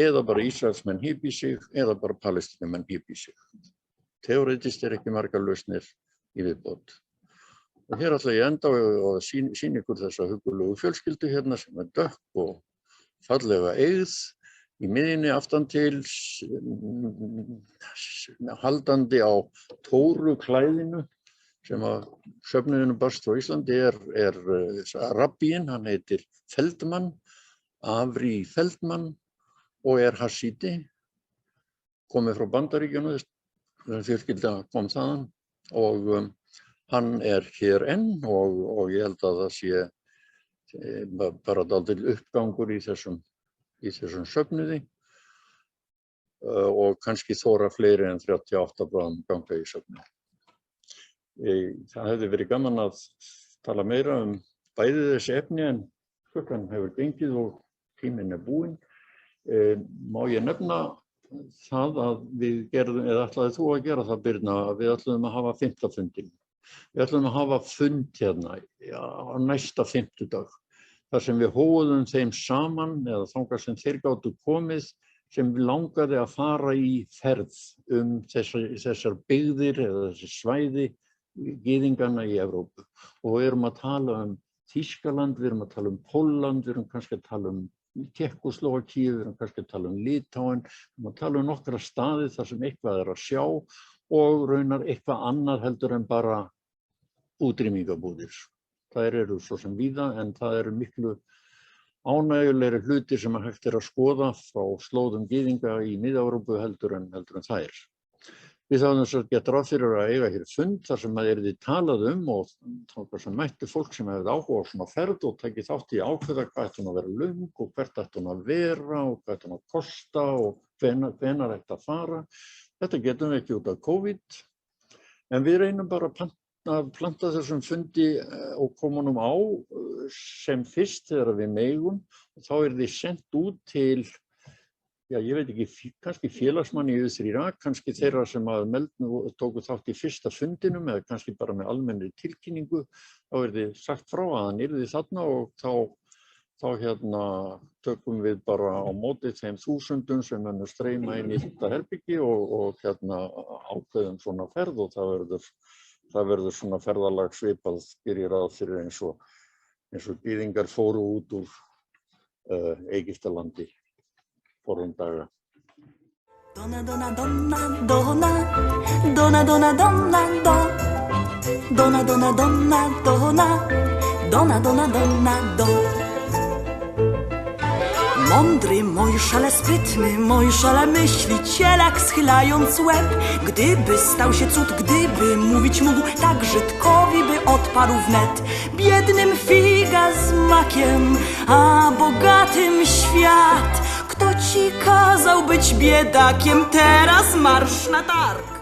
eða bara Ísraelsmenn hípi sig eða bara Palestínumenn hípi sig. Teóretist ekki margar lausnir í viðbót. Og hér ætla ég enda og sýna ykkur þessa huggulegu fjölskyldu hérna sem dökk og fallega eygð. Í miðjunni aftan til haldandi á tóru klæðinu sem að söfnuðinu barst frá Íslandi rabbíinn, hann heitir Feldman, Avri Feldman og hasíti, komið frá Bandaríkjunum, fjölskylda kom þaðan og hann hér enn og ég held að það sé bara dálítill uppgangur í þessum söfnuði og kannski þóra fleiri en 38 bráðum ganga í söfnuði. Það hefði verið gaman að tala meira bæði þessi efni en klukkan hefur gengið og tíminn búinn. Má ég nefna það að við gerðum, eða ætlaði þú að gera það, Birna, að við ætluðum að hafa 5. fundinn. Við ætluðum að hafa fund hérna á næsta 5. þar sem við hóðum þeim saman eða þangað sem þeir gátu komið sem langaði að fara í ferð þessar byggðir eða þessi svæði gyðinganna í Evrópu. Og við erum að tala Þýskaland, við erum að tala Pólland, við erum kannski að tala Tékkóslóvakíu, við erum kannski að tala Litáen, við erum að tala nokkra staði þar sem eitthvað að sjá og raunar eitthvað annað heldur en bara útrýmingabúðir. Það eru svo sem víða en það eru miklu ánægjulegri hlutir sem hægt að skoða frá slóðum gyðinga í Mið-Evrópu heldur en þær. Við þáðum svo gett ráð fyrir að eiga hér fund þar sem að yrði talað og þá sem mættu fólk sem hefði áhuga á svona ferð og tekið þátt í ákveða hvað ætti hún að vera löng og hvert ætti hún að vera og hvað ætti hún að kosta og hvenær ætti að fara. Þetta getum við ekki út af COVID en við reynum bara að að planta þessum fundi og koma honum á sem fyrst þegar við megum og þá yrði sendt út til, já ég veit ekki, kannski félagsmanni í U3A, kannski þeirra sem að tóku þátt í fyrsta fundinum eða kannski bara með almennri tilkynningu, þá yrði sagt frá að hann yrði þarna og þá tökum við bara á móti þeim þúsundum sem munu streyma inn í þetta herbyggi og ákveðum svona ferð og það verður svona ferðalag svipað, gerir ráð fyrir eins og gyðingar fóru út úr Egyptalandi forðum daga. Donna, donna, donna, donna, donna, donna, donna, do. Donna, donna, donna, donna, donna, donna, donna, do. Mądry Mojżesz, sprytny Mojżesz, myślicielak schylając łeb. Gdyby stał się cud, gdyby mówić mógł, tak Żydkowi by odparł wnet. Biednym figa z makiem, a bogatym świat. Kto ci kazał być biedakiem, teraz marsz na targ.